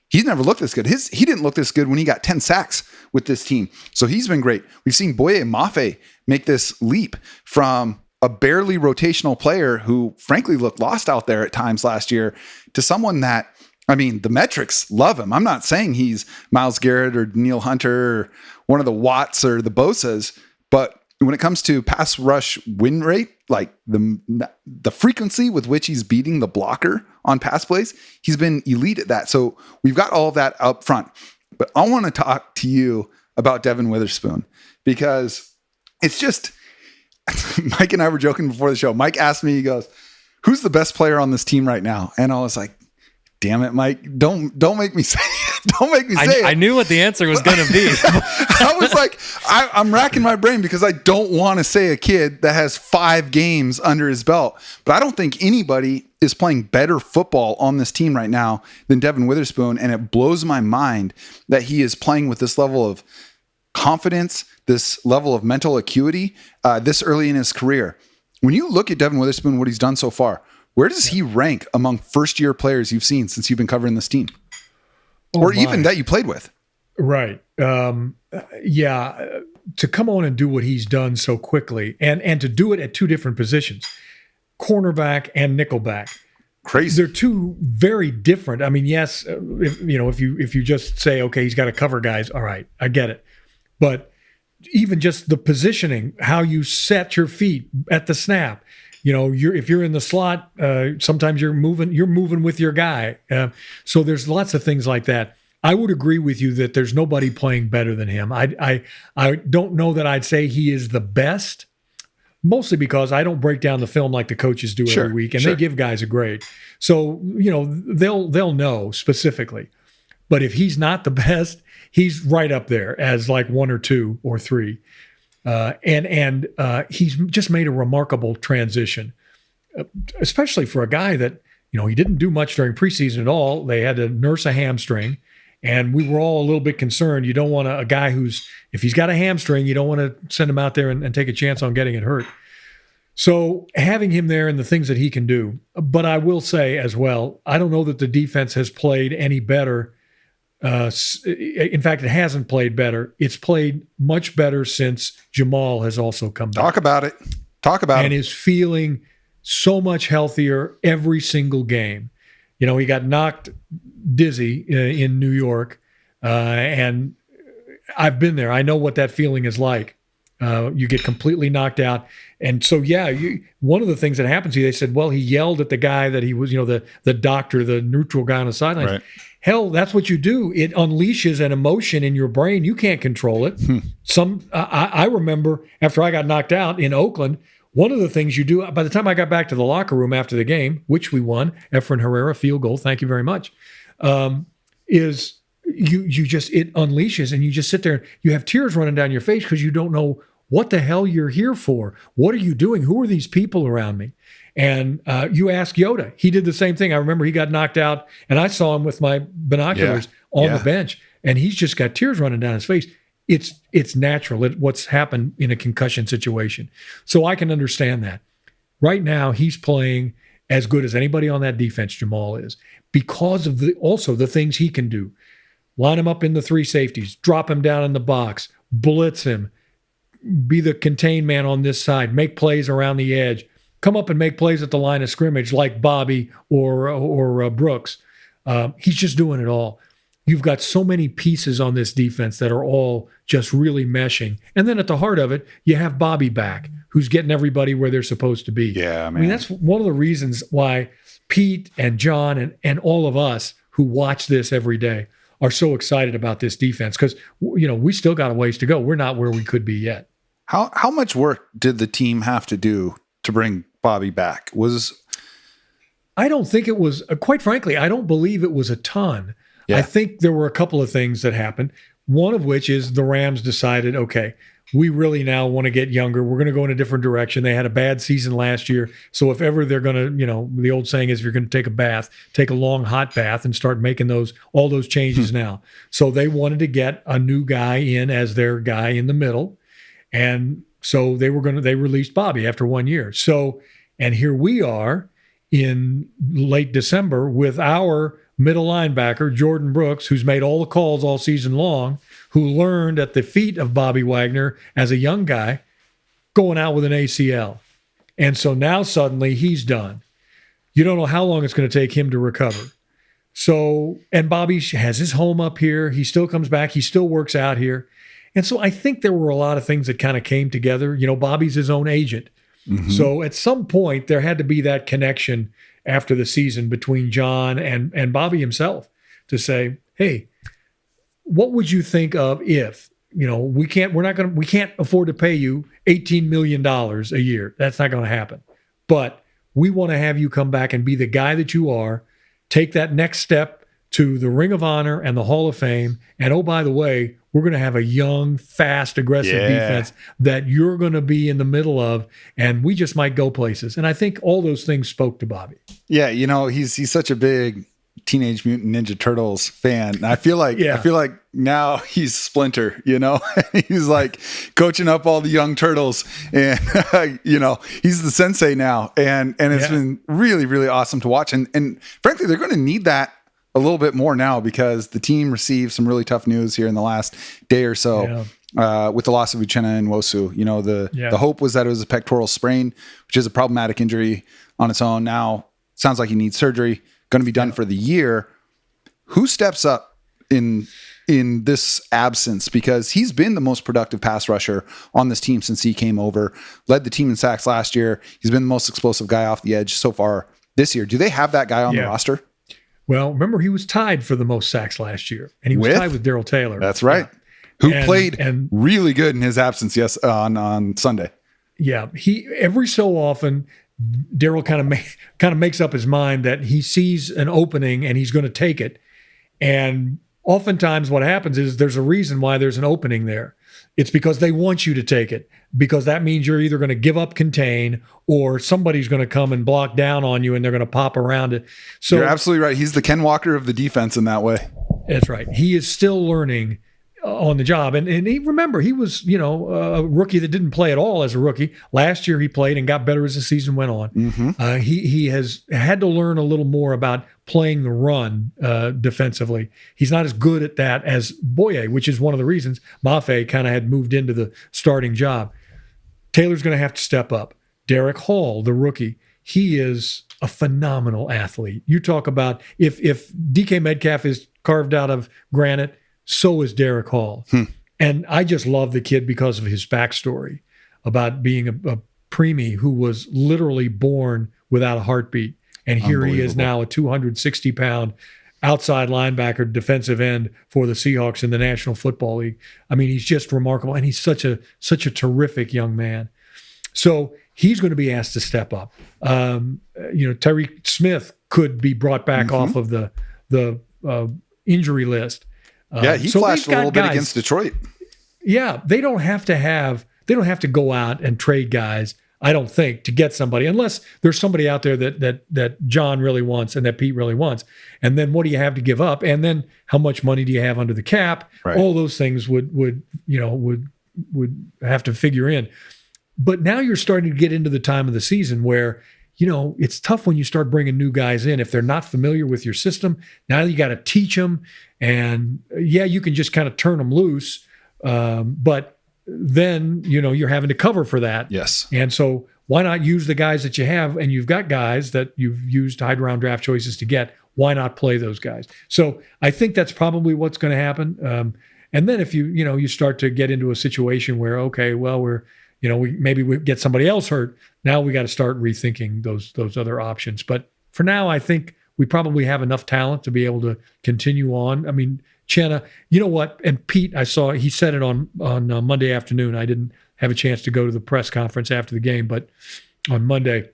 he's never looked this good. He didn't look this good when he got 10 sacks with this team. So he's been great. We've seen Boye Mafe make this leap from a barely rotational player who frankly looked lost out there at times last year to someone that, the metrics love him. I'm not saying he's Myles Garrett or Danielle Hunter or one of the Watts or the Bosas, but when it comes to pass rush win rate, like the frequency with which he's beating the blocker on pass plays, he's been elite at that. So we've got all of that up front. But I want to talk to you about Devin Witherspoon, because it's just, Mike and I were joking before the show. Mike asked me, he goes, who's the best player on this team right now? And I was like, damn it, Mike, don't make me say it. Don't make me say it. I knew what the answer was going to be. I was like, I'm racking my brain because I don't want to say a kid that has 5 games under his belt. But I don't think anybody is playing better football on this team right now than Devin Witherspoon. And it blows my mind that he is playing with this level of confidence, this level of mental acuity this early in his career. When you look at Devin Witherspoon, what he's done so far, where does he rank among first-year players you've seen since you've been covering this team? Or even that you played with? Right. To come on and do what he's done so quickly, and to do it at 2 different positions, cornerback and nickelback. Crazy. They're 2 very different. Yes, if you just say, okay, he's got to cover guys, all right, I get it. But even just the positioning, how you set your feet at the snap, if you're in the slot, sometimes you're moving with your guy. So there's lots of things like that. I would agree with you that there's nobody playing better than him. I don't know that I'd say he is the best, mostly because I don't break down the film like the coaches do every week, and they give guys a grade. So, they'll know specifically. But if he's not the best, he's right up there as like 1 or 2 or 3. And he's just made a remarkable transition, especially for a guy that, he didn't do much during preseason at all. They had to nurse a hamstring. And we were all a little bit concerned. You don't want a guy if he's got a hamstring, you don't want to send him out there and take a chance on getting it hurt. So having him there and the things that he can do. But I will say as well, I don't know that the defense has played any better. In fact, it hasn't played better. It's played much better since Jamal has also come back. Talk about it. And is feeling so much healthier every single game. He got knocked dizzy in New York, and I've been there. I know what that feeling is like. You get completely knocked out. And so, one of the things that happens here, they said, well, he yelled at the guy that he was, the doctor, the neutral guy on the sideline. Right. Hell, that's what you do. It unleashes an emotion in your brain. You can't control it. I remember after I got knocked out in Oakland, one of the things you do, by the time I got back to the locker room after the game, which we won, Efren Herrera, field goal, thank you very much, is it unleashes and you just sit there. You have tears running down your face because you don't know what the hell you're here for. What are you doing? Who are these people around me? And you ask Yoda. He did the same thing. I remember he got knocked out, and I saw him with my binoculars on the bench, and he's just got tears running down his face. It's natural. What's happened in a concussion situation. So I can understand that. Right now, he's playing as good as anybody on that defense, Jamal is, because of also the things he can do. Line him up in the 3 safeties, drop him down in the box, blitz him, be the contain man on this side, make plays around the edge, come up and make plays at the line of scrimmage like Bobby or Brooks. He's just doing it all. You've got so many pieces on this defense that are all just really meshing. And then at the heart of it, you have Bobby back, who's getting everybody where they're supposed to be. Yeah, man. I mean, that's one of the reasons why Pete and John and all of us who watch this every day are so excited about this defense because, we still got a ways to go. We're not where we could be yet. How much work did the team have to do to bring Bobby back? I don't think it was, quite frankly, I don't believe it was a ton. Yeah. I think there were a couple of things that happened, one of which is the Rams decided, okay, we really now want to get younger. We're going to go in a different direction. They had a bad season last year. So if ever they're going to, the old saying is if you're going to take a bath, take a long hot bath and start making all those changes now. So they wanted to get a new guy in as their guy in the middle. And so they released Bobby after 1 year. So, and here we are in late December with our middle linebacker, Jordan Brooks, who's made all the calls all season long, who learned at the feet of Bobby Wagner as a young guy, going out with an ACL. And so now suddenly he's done. You don't know how long it's going to take him to recover. So, and Bobby has his home up here. He still comes back. He still works out here. And so I think there were a lot of things that kind of came together. Bobby's his own agent. Mm-hmm. So at some point there had to be that connection after the season between John and Bobby himself to say, hey, what would you think of if, we can't afford to pay you $18 million a year. That's not going to happen. But we want to have you come back and be the guy that you are, take that next step to the Ring of Honor and the Hall of Fame. And oh, by the way, we're going to have a young, fast, aggressive defense that you're going to be in the middle of, and we just might go places. And I think all those things spoke to Bobby. Yeah, he's such a big Teenage Mutant Ninja Turtles fan. And I feel like now he's Splinter, he's like coaching up all the young turtles, and he's the sensei now. And it's been really, really awesome to watch. And frankly, they're going to need that a little bit more now because the team received some really tough news here in the last day or so with the loss of Uchenna and Nwosu. The hope was that it was a pectoral sprain, which is a problematic injury on its own. Now sounds like he needs surgery, going to be done for the year. Who steps up in this absence, because he's been the most productive pass rusher on this team since he came over, led the team in sacks last year. He's been the most explosive guy off the edge so far this year. Do they have that guy on the roster? Well, remember, he was tied for the most sacks last year, and he was tied with Darrell Taylor. That's right. Who played really good in his absence on Sunday. Yeah, he every so often, Darrell kind of makes up his mind that he sees an opening and he's going to take it. And oftentimes what happens is there's a reason why there's an opening there. It's because they want you to take it, because that means you're either going to give up contain or somebody's going to come and block down on you and they're going to pop around it. So you're absolutely right. He's the Ken Walker of the defense in that way. That's right. He is still learning on the job. And remember, he was, a rookie that didn't play at all as a rookie. Last year he played and got better as the season went on. Mm-hmm. He has had to learn a little more about playing the run defensively. He's not as good at that as Boye, which is one of the reasons Mafe kind of had moved into the starting job. Taylor's going to have to step up. Derek Hall, the rookie, he is a phenomenal athlete. You talk about if DK Metcalf is carved out of granite, so is Derek Hall. And I just love the kid because of his backstory about being a preemie who was literally born without a heartbeat. And here he is now, a 260-pound outside linebacker, defensive end for the Seahawks in the National Football League. I mean, he's just remarkable, and he's such a terrific young man. So he's going to be asked to step up. Tyreek Smith could be brought back off of the injury list. He flashed a little bit against Detroit. Yeah, they don't have to go out and trade guys, I don't think, to get somebody, unless there's somebody out there that John really wants and that Pete really wants. And then what do you have to give up? And then how much money do you have under the cap? Right. All those things would have to figure in. But now you're starting to get into the time of the season where, it's tough when you start bringing new guys in if they're not familiar with your system. Now you got to teach them, and you can just kind of turn them loose, but then you're having to cover for that. Yes. And so why not use the guys that you have? And you've got guys that you've used high-round draft choices to get. Why not play those guys? So I think that's probably what's going to happen. And then if you start to get into a situation where, okay, well, we get somebody else hurt. Now we got to start rethinking those other options. But for now, I think we probably have enough talent to be able to continue on. I mean, Chenna, you know what? And Pete, I saw he said it on Monday afternoon. I didn't have a chance to go to the press conference after the game, but on Monday.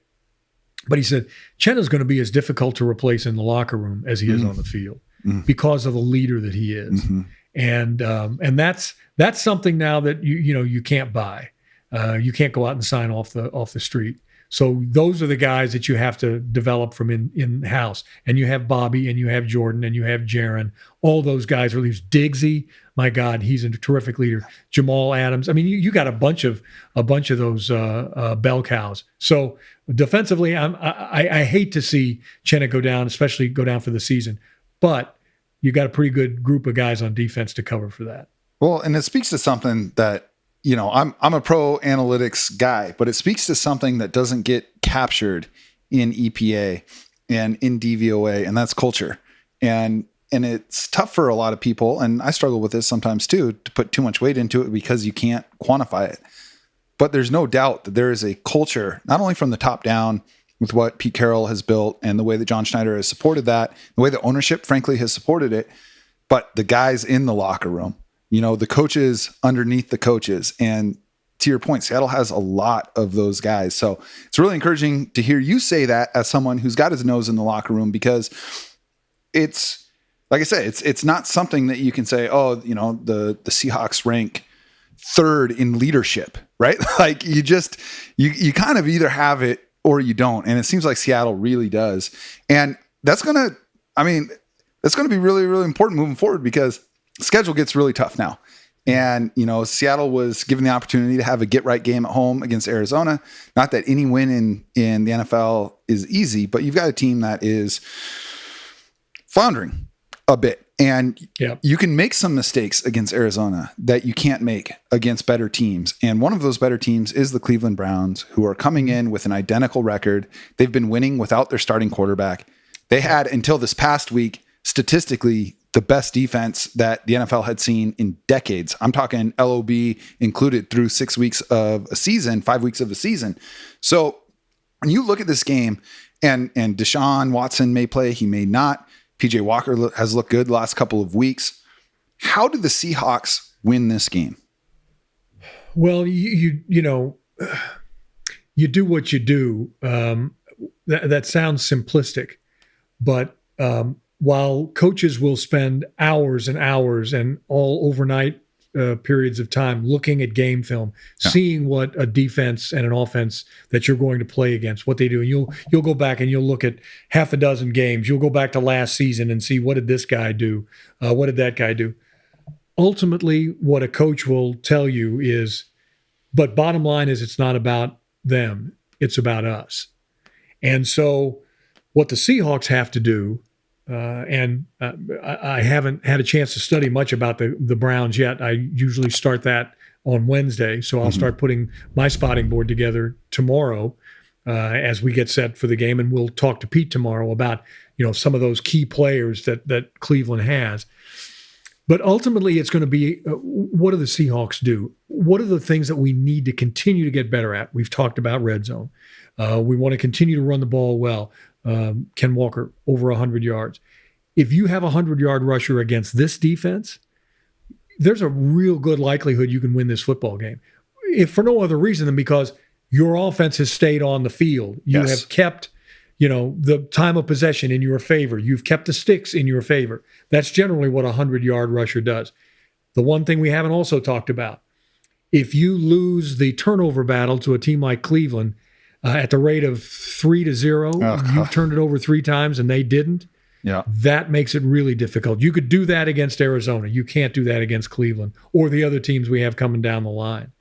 But he said Chenna's going to be as difficult to replace in the locker room as he is on the field because of the leader that he is, and that's something now that you can't buy. You can't go out and sign off the street. So those are the guys that you have to develop from in-house. And you have Bobby, and you have Jordan, and you have Jaron. All those guys are leaders. Diggsy, my God, he's a terrific leader. Jamal Adams. I mean, you got a bunch of those bell cows. So defensively, I hate to see Chenna go down, especially go down for the season. But you got a pretty good group of guys on defense to cover for that. Well, and it speaks to something that, I'm a pro analytics guy, but it speaks to something that doesn't get captured in EPA and in DVOA, and that's culture. And it's tough for a lot of people, and I struggle with this sometimes too, to put too much weight into it because you can't quantify it. But there's no doubt that there is a culture, not only from the top down with what Pete Carroll has built and the way that John Schneider has supported that, the way the ownership, frankly, has supported it, but the guys in the locker room. The coaches underneath the coaches. And to your point, Seattle has a lot of those guys. So it's really encouraging to hear you say that as someone who's got his nose in the locker room, because it's, like I said, it's not something that you can say, the Seahawks rank third in leadership, right? Like you kind of either have it or you don't. And it seems like Seattle really does. And that's going to be really, really important moving forward, because schedule gets really tough now. And, Seattle was given the opportunity to have a get-right game at home against Arizona. Not that any win in the NFL is easy, but you've got a team that is floundering a bit. And you can make some mistakes against Arizona that you can't make against better teams. And one of those better teams is the Cleveland Browns, who are coming in with an identical record. They've been winning without their starting quarterback. They had, until this past week, statistically, the best defense that the NFL had seen in decades. I'm talking LOB included through 6 weeks of a season, 5 weeks of a season. So when you look at this game, and Deshaun Watson may play, he may not. PJ Walker has looked good the last couple of weeks. How did the Seahawks win this game? Well, you know, you do what you do. That sounds simplistic, but while coaches will spend hours and hours and all overnight periods of time looking at game film, seeing what a defense and an offense that you're going to play against, what they do, and you'll go back and you'll look at half a dozen games. You'll go back to last season and see, what did this guy do? What did that guy do? Ultimately, what a coach will tell you is, but bottom line is, it's not about them. It's about us. And so what the Seahawks have to do, I haven't had a chance to study much about the Browns yet. I usually start that on Wednesday, so I'll start putting my spotting board together tomorrow as we get set for the game, and we'll talk to Pete tomorrow about, you know, some of those key players that Cleveland has. But ultimately, it's going to be, what do the Seahawks do? What are the things that we need to continue to get better at? We've talked about red zone. We want to continue to run the ball well. Ken Walker, over 100 yards. If you have a 100-yard rusher against this defense, there's a real good likelihood you can win this football game. If for no other reason than because your offense has stayed on the field. You have kept, you know, the time of possession in your favor. You've kept the sticks in your favor. That's generally what a 100-yard rusher does. The one thing we haven't also talked about, if you lose the turnover battle to a team like Cleveland at the rate of 3-0, you've turned it over 3 times and they didn't. Yeah, that makes it really difficult. You could do that against Arizona. You can't do that against Cleveland or the other teams we have coming down the line.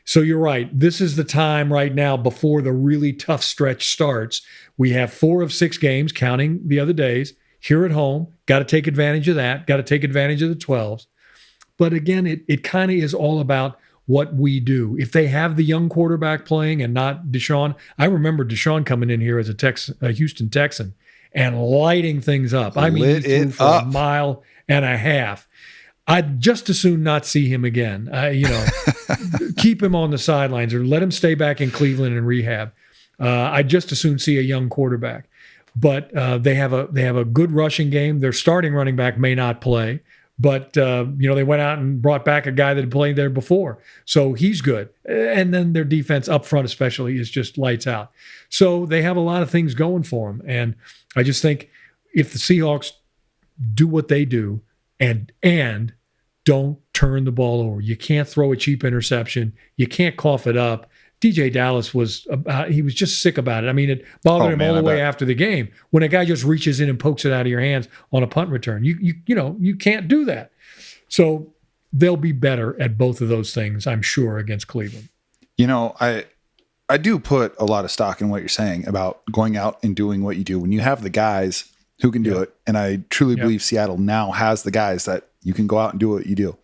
So you're right. This is the time right now before the really tough stretch starts. We have 4 of 6 games, counting the other days, here at home. Got to take advantage of that. Got to take advantage of the 12s. But again, it kind of is all about what we do. If they have the young quarterback playing and not Deshaun, I remember Deshaun coming in here as a Houston Texan and lighting things up. I mean, he threw for a mile and a half. I'd just as soon not see him again. Keep him on the sidelines or let him stay back in Cleveland and rehab. I'd just as soon see a young quarterback. But they have a good rushing game. Their starting running back may not play, but they went out and brought back a guy that had played there before, so he's good. And then their defense up front, especially, is just lights out. So they have a lot of things going for them, and I just think if the Seahawks do what they do and don't turn the ball over. You can't throw a cheap interception. You can't cough it up. DJ Dallas he was just sick about it. I mean, it bothered him all the way after the game when a guy just reaches in and pokes it out of your hands on a punt return. You can't do that. So they'll be better at both of those things, I'm sure, against Cleveland. I do put a lot of stock in what you're saying about going out and doing what you do when you have the guys who can do it. And I truly believe Seattle now has the guys that you can go out and do what you do.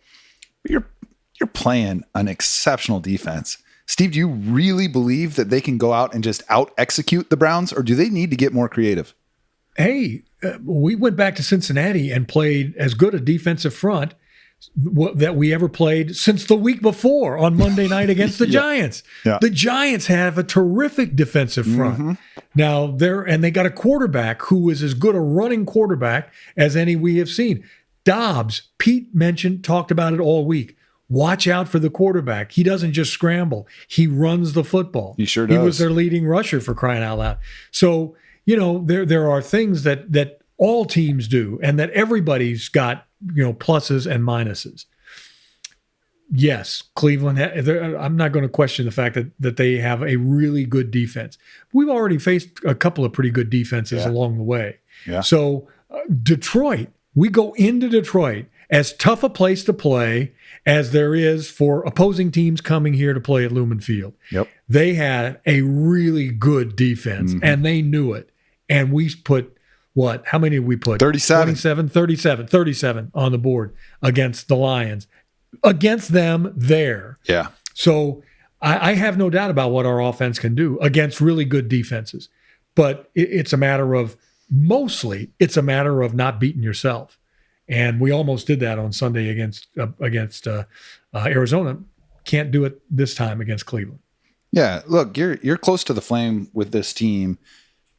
But you're playing an exceptional defense. Steve, do you really believe that they can go out and just out-execute the Browns, or do they need to get more creative? Hey, we went back to Cincinnati and played as good a defensive front that we ever played since the week before on Monday night against the Giants. Yeah. The Giants have a terrific defensive front. Mm-hmm. Now, they got a quarterback who is as good a running quarterback as any we have seen. Dobbs, Pete talked about it all week. Watch out for the quarterback. He doesn't just scramble. He runs the football. He sure does. He was their leading rusher, for crying out loud. So, there are things that all teams do and that everybody's got, pluses and minuses. Yes, Cleveland, I'm not going to question the fact that they have a really good defense. We've already faced a couple of pretty good defenses along the way. Yeah. So Detroit, we go into Detroit as tough a place to play as there is for opposing teams coming here to play at Lumen Field. Yep. They had a really good defense, and they knew it. And we put, how many did we put? 37 on the board against the Lions. Against them there. Yeah. So I have no doubt about what our offense can do against really good defenses. But it's a matter of not beating yourself. And we almost did that on Sunday against Arizona. Can't do it this time against Cleveland. Yeah, look, you're close to the flame with this team.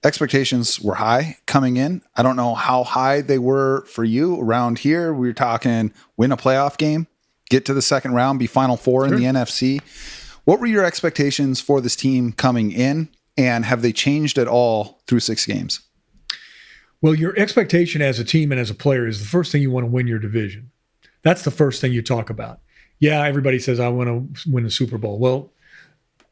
Expectations were high coming in. I don't know how high they were for you around here. We were talking win a playoff game, get to the second round, be Final Four in the NFC. What were your expectations for this team coming in, and have they changed at all through 6 games? Well, your expectation as a team and as a player is the first thing you want to win your division. That's the first thing you talk about. Yeah, everybody says, I want to win a Super Bowl. Well,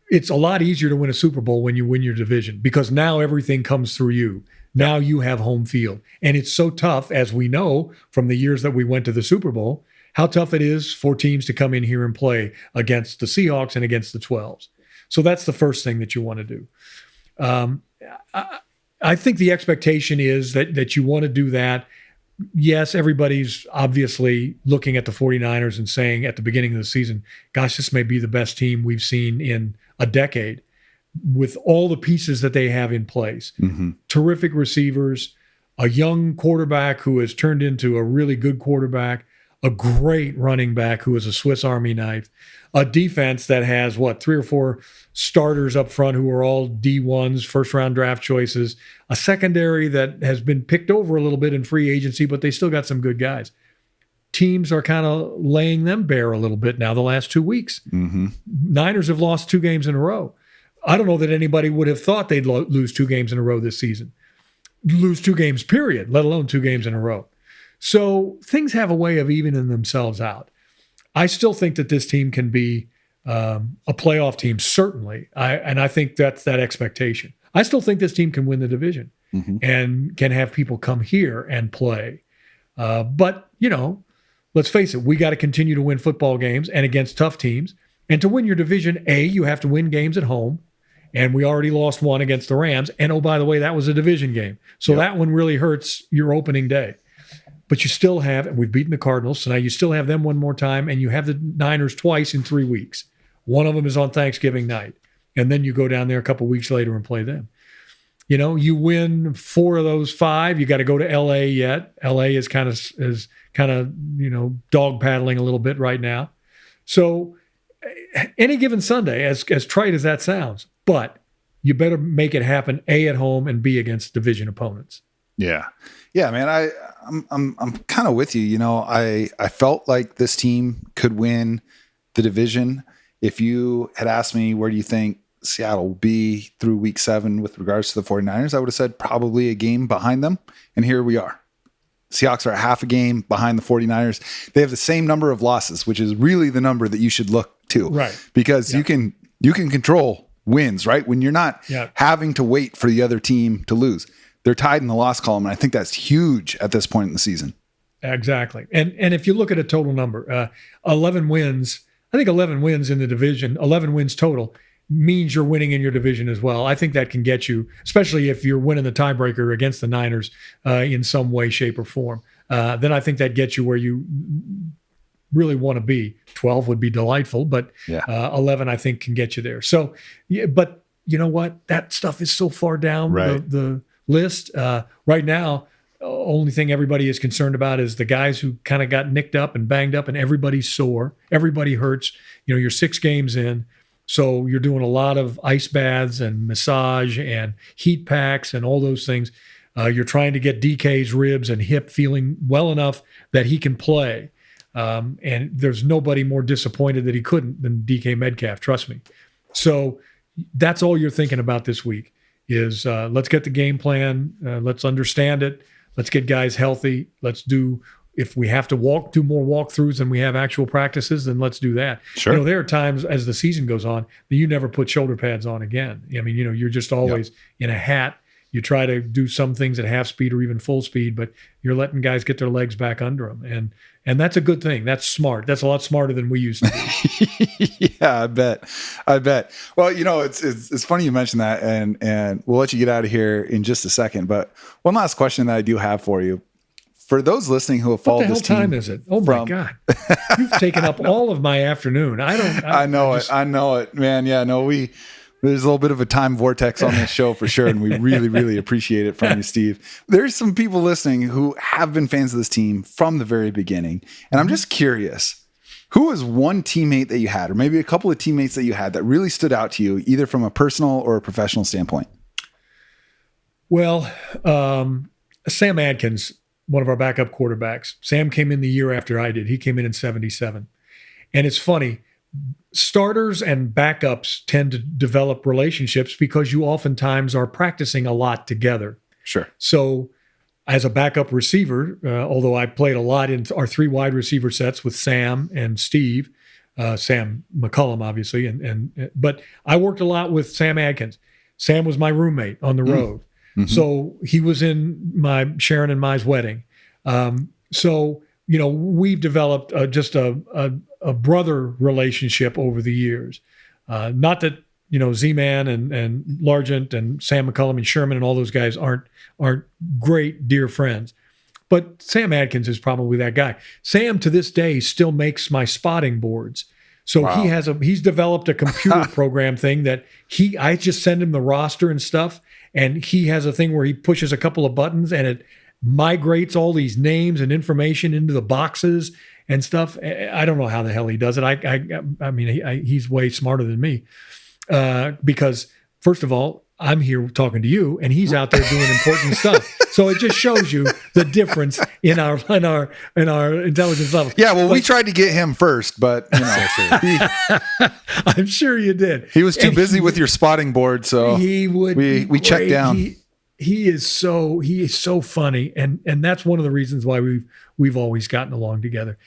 it's a lot easier to win a Super Bowl when you win your division, because now everything comes through you. Now you have home field. And it's so tough, as we know from the years that we went to the Super Bowl, how tough it is for teams to come in here and play against the Seahawks and against the 12s. So that's the first thing that you want to do. I think the expectation is that you want to do that. Yes, everybody's obviously looking at the 49ers and saying at the beginning of the season, gosh, this may be the best team we've seen in a decade, with all the pieces that they have in place. Mm-hmm. Terrific receivers, a young quarterback who has turned into a really good quarterback, a great running back who is a Swiss Army knife, a defense that has, 3 or 4 starters up front who are all D1s, first-round draft choices, a secondary that has been picked over a little bit in free agency, but they still got some good guys. Teams are kind of laying them bare a little bit now the last 2 weeks. Mm-hmm. Niners have lost 2 games in a row. I don't know that anybody would have thought they'd lose 2 games in a row this season. Lose 2 games, period, let alone 2 games in a row. So things have a way of evening themselves out. I still think that this team can be a playoff team, certainly. And I think that's that expectation. I still think this team can win the division and can have people come here and play. But, let's face it, we got to continue to win football games and against tough teams. And to win your division, you have to win games at home. And we already lost 1 against the Rams. And, oh, by the way, that was a division game. So that one really hurts your opening day. But you still have, and we've beaten the Cardinals, so now you still have them one more time, and you have the Niners twice in 3 weeks. One of them is on Thanksgiving night. And then you go down there a couple weeks later and play them. You win 4 of those 5. You got to go to L.A. yet. L.A. is kind of dog paddling a little bit right now. So any given Sunday, as trite as that sounds, but you better make it happen, A, at home, and B, against division opponents. Yeah. Yeah, man, I'm kind of with you. I felt like this team could win the division. If you had asked me where do you think Seattle will be through week 7 with regards to the 49ers, I would have said probably a game behind them. And here we are. Seahawks are a half a game behind the 49ers. They have the same number of losses, which is really the number that you should look to. Right. Because you can control wins, right? When you're not having to wait for the other team to lose. They're tied in the loss column, and I think that's huge at this point in the season. Exactly. And if you look at a total number, 11 wins, I think 11 wins in the division, 11 wins total, means you're winning in your division as well. I think that can get you, especially if you're winning the tiebreaker against the Niners in some way, shape, or form. Then I think that gets you where you really want to be. 12 would be delightful, but 11 I think can get you there. So, but you know what? That stuff is so far down the list right now. Only thing everybody is concerned about is the guys who kind of got nicked up and banged up, and everybody's sore. Everybody hurts. You're 6 games in, so you're doing a lot of ice baths and massage and heat packs and all those things. You're trying to get DK's ribs and hip feeling well enough that he can play. And there's nobody more disappointed that he couldn't than DK Metcalf, trust me. So that's all you're thinking about this week. Is let's get the game plan, let's understand it, let's get guys healthy, let's do, if we have to do more walkthroughs than we have actual practices, then let's do that. Sure. There are times as the season goes on that you never put shoulder pads on again. I mean, you're just always in a hat. You try to do some things at half speed or even full speed, but you're letting guys get their legs back under them. And that's a good thing. That's smart. That's a lot smarter than we used to be. Yeah, I bet. Well, it's funny you mentioned that, and we'll let you get out of here in just a second. But one last question that I do have for you. For those listening who have followed this team. What the hell time is it? Oh my God. You've taken up all of my afternoon. I know it, man. Yeah, no, we There's a little bit of a time vortex on this show for sure, and we really, really appreciate it from you, Steve. There's some people listening who have been fans of this team from the very beginning, and I'm just curious, who was one teammate that you had, or maybe a couple of teammates that you had that really stood out to you, either from a personal or a professional standpoint? Well, Sam Adkins, one of our backup quarterbacks. Sam came in the year after I did. He came in 77. And it's funny, starters and backups tend to develop relationships because you oftentimes are practicing a lot together. Sure. So as a backup receiver, although I played a lot in our 3 wide receiver sets with Sam and Steve, Sam McCullum, obviously, but I worked a lot with Sam Adkins. Sam was my roommate on the road. Mm-hmm. So he was in my Sharon and Mai's wedding. So, we've developed just a brother relationship over the years. Not that, Z-Man and Largent and Sam McCullum and Sherman and all those guys aren't great, dear friends. But Sam Adkins is probably that guy. Sam, to this day, still makes my spotting boards. So wow. He's developed a computer program thing that I just send him the roster and stuff, and he has a thing where he pushes a couple of buttons and it migrates all these names and information into the boxes and stuff. I don't know how the hell he does it. I mean, he's way smarter than me because, first of all, I'm here talking to you, and he's out there doing important stuff. So it just shows you the difference in our intelligence level. Yeah, well, we tried to get him first, but I'm sure you did. He was too busy with your spotting board, so we checked down. He is so funny, and that's one of the reasons why we've always gotten along together.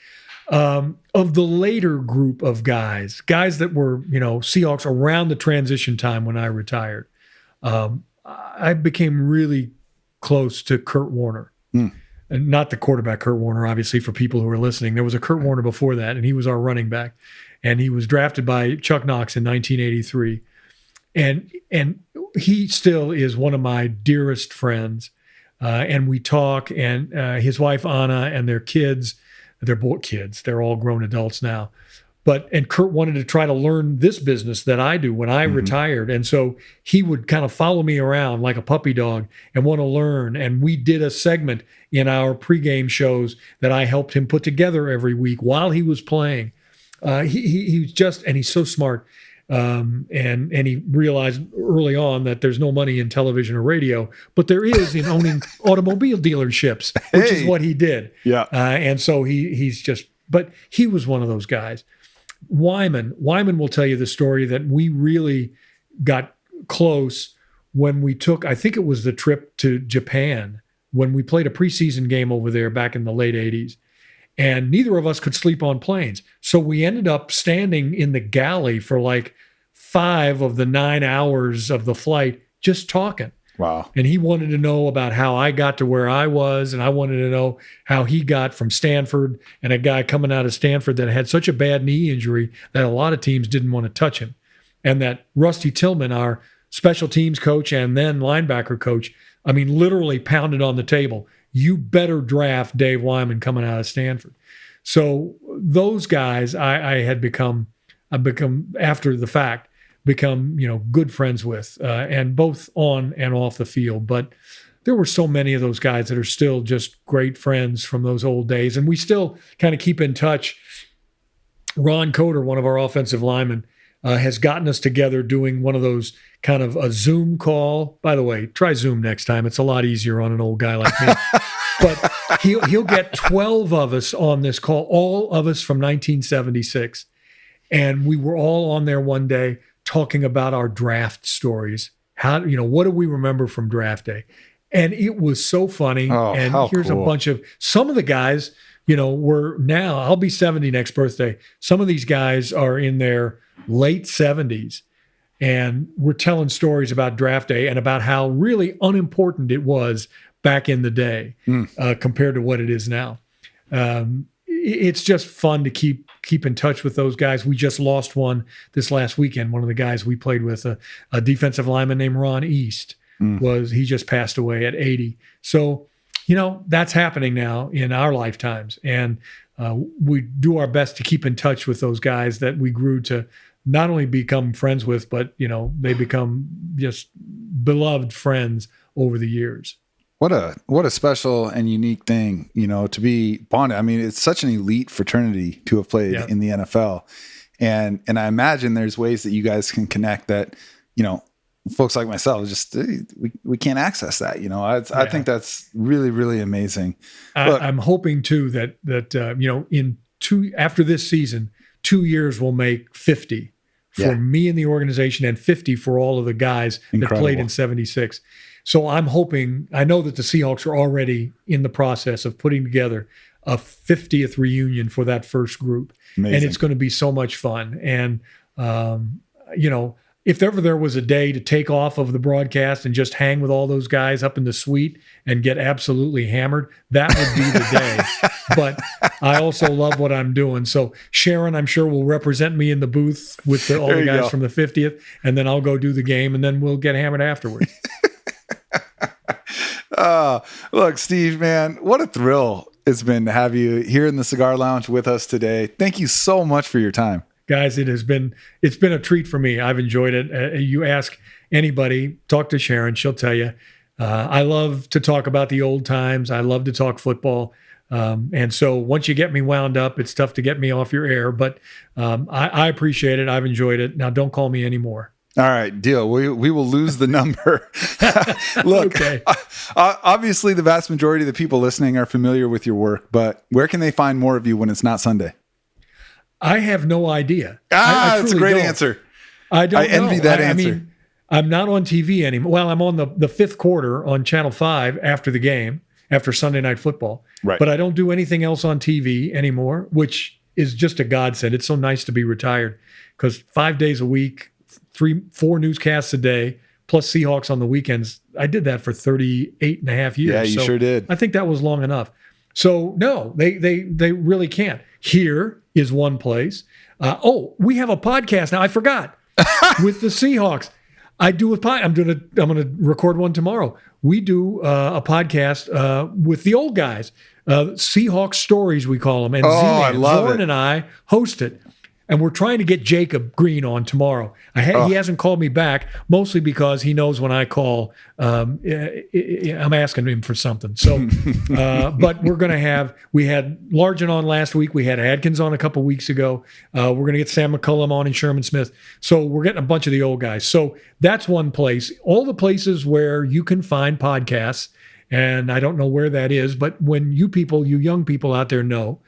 Of the later group of guys that were Seahawks around the transition time when I retired. I became really close to Kurt Warner, and not the quarterback Kurt Warner, obviously, for people who are listening. There was a Kurt Warner before that, and he was our running back, and he was drafted by Chuck Knox in 1983, and he still is one of my dearest friends, and we talk, and his wife Anna and their kids, they're both kids, they're all grown adults now. And Kurt wanted to try to learn this business that I do when I retired. And so he would kind of follow me around like a puppy dog and want to learn. And we did a segment in our pregame shows that I helped him put together every week while he was playing. He's so smart. And he realized early on that there's no money in television or radio, but there is in owning automobile dealerships, which is what he did. Yeah. And so but he was one of those guys. Wyman will tell you the story that we really got close when we took, I think it was the trip to Japan, when we played a preseason game over there back in the late 80s. And neither of us could sleep on planes. So we ended up standing in the galley for like 5 of the 9 hours of the flight just talking. Wow. And he wanted to know about how I got to where I was, and I wanted to know how he got from Stanford, and a guy coming out of Stanford that had such a bad knee injury that a lot of teams didn't want to touch him. And that Rusty Tillman, our special teams coach and then linebacker coach, literally pounded on the table. You better draft Dave Wyman coming out of Stanford. So those guys I've become after the fact, good friends with, and both on and off the field. But there were so many of those guys that are still just great friends from those old days. And we still kind of keep in touch. Ron Coder, one of our offensive linemen, has gotten us together doing one of those kind of a Zoom call. By the way, try Zoom next time. It's a lot easier on an old guy like me. But he'll get 12 of us on this call, all of us from 1976. And we were all on there one day talking about our draft stories. How, what do we remember from draft day? And it was so funny. Oh, and here's cool. A bunch of, some of the guys, were now, I'll be 70 next birthday. Some of these guys are in their late 70s. And we're telling stories about draft day and about how really unimportant it was back in the day compared to what it is now. It's just fun to keep in touch with those guys. We just lost one this last weekend. One of the guys we played with, a defensive lineman named Ron East, he just passed away at 80. So, that's happening now in our lifetimes. And we do our best to keep in touch with those guys that we grew to not only become friends with, but they become just beloved friends over the years. What a special and unique thing, to be bonded. I mean, it's such an elite fraternity to have played in the NFL. And I imagine there's ways that you guys can connect that, folks like myself just we can't access that. I think that's really, really amazing. I'm hoping too that after this season, 2 years will make 50 for me in the organization and 50 for all of the guys that played in 76. So I'm hoping, I know that the Seahawks are already in the process of putting together a 50th reunion for that first group. Amazing. And it's going to be so much fun. And, if ever there was a day to take off of the broadcast and just hang with all those guys up in the suite and get absolutely hammered, that would be the day. But I also love what I'm doing. So Sharon, I'm sure, will represent me in the booth with all the guys from the 50th, and then I'll go do the game, and then we'll get hammered afterwards. Look, Steve, man, what a thrill it's been to have you here in the Cigar Lounge with us today. Thank you so much for your time. Guys, it's been a treat for me. I've enjoyed it. You ask anybody, talk to Sharon, she'll tell you. I love to talk about the old times. I love to talk football. And so once you get me wound up, it's tough to get me off your air. But I appreciate it. I've enjoyed it. Now, don't call me anymore. All right, deal. We will lose the number. Look, okay. Obviously, the vast majority of the people listening are familiar with your work, but where can they find more of you when it's not Sunday? I have no idea. That's a great answer. I envy that answer. I mean, I'm not on TV anymore. Well, I'm on the fifth quarter on Channel 5 after the game, after Sunday Night Football. Right. But I don't do anything else on TV anymore, which is just a godsend. It's so nice to be retired because 5 days a week, 4 newscasts a day, plus Seahawks on the weekends. I did that for 38 and a half years. Yeah, you sure did. I think that was long enough. So no, they really can't. Here is one place. We have a podcast now. I forgot with the Seahawks. I'm gonna record one tomorrow. We do a podcast with the old guys, Seahawks Stories we call them, and I love Zorn it. and I host it. And we're trying to get Jacob Green on tomorrow. He hasn't called me back, mostly because he knows when I call, I'm asking him for something. So, but we had Largent on last week. We had Adkins on a couple weeks ago. We're going to get Sam McCullum on and Sherman Smith. So we're getting a bunch of the old guys. So that's one place. All the places where you can find podcasts, and I don't know where that is, but when you young people out there know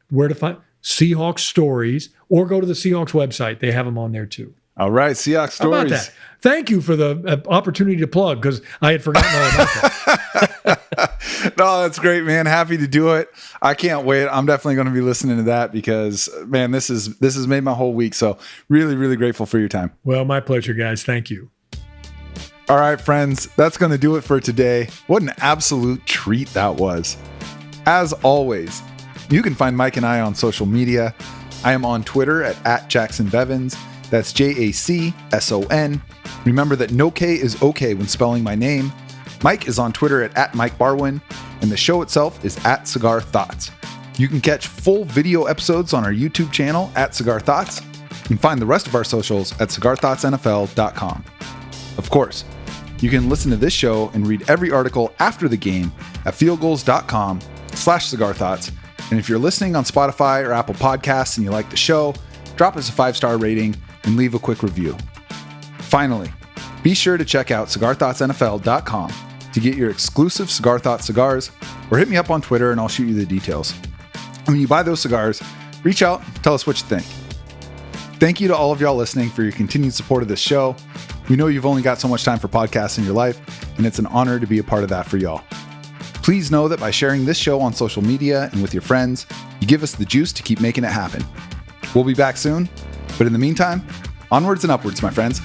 where to find Seahawks Stories, or go to the Seahawks website. They have them on there too. All right, Seahawks Stories. How about that? Thank you for the opportunity to plug, because I had forgotten all about that. No, that's great, man. Happy to do it. I can't wait. I'm definitely going to be listening to that because, man, this has made my whole week. So really, really grateful for your time. Well, my pleasure, guys. Thank you. All right, friends, that's going to do it for today. What an absolute treat that was. As always, you can find Mike and I on social media. I am on Twitter at @JacksonBevins. That's JACSON. Remember that no K is okay when spelling my name. Mike is on Twitter at @MikeBarwin, and the show itself is @CigarThoughts. You can catch full video episodes on our YouTube channel @CigarThoughts, and find the rest of our socials at CigarThoughtsNFL.com. Of course, you can listen to this show and read every article after the game at fieldgoals.com/CigarThoughts. And if you're listening on Spotify or Apple Podcasts and you like the show, drop us a 5-star rating and leave a quick review. Finally, be sure to check out CigarThoughtsNFL.com to get your exclusive Cigar Thoughts cigars, or hit me up on Twitter and I'll shoot you the details. And when you buy those cigars, reach out, tell us what you think. Thank you to all of y'all listening for your continued support of this show. We know you've only got so much time for podcasts in your life, and it's an honor to be a part of that for y'all. Please know that by sharing this show on social media and with your friends, you give us the juice to keep making it happen. We'll be back soon, but in the meantime, onwards and upwards, my friends.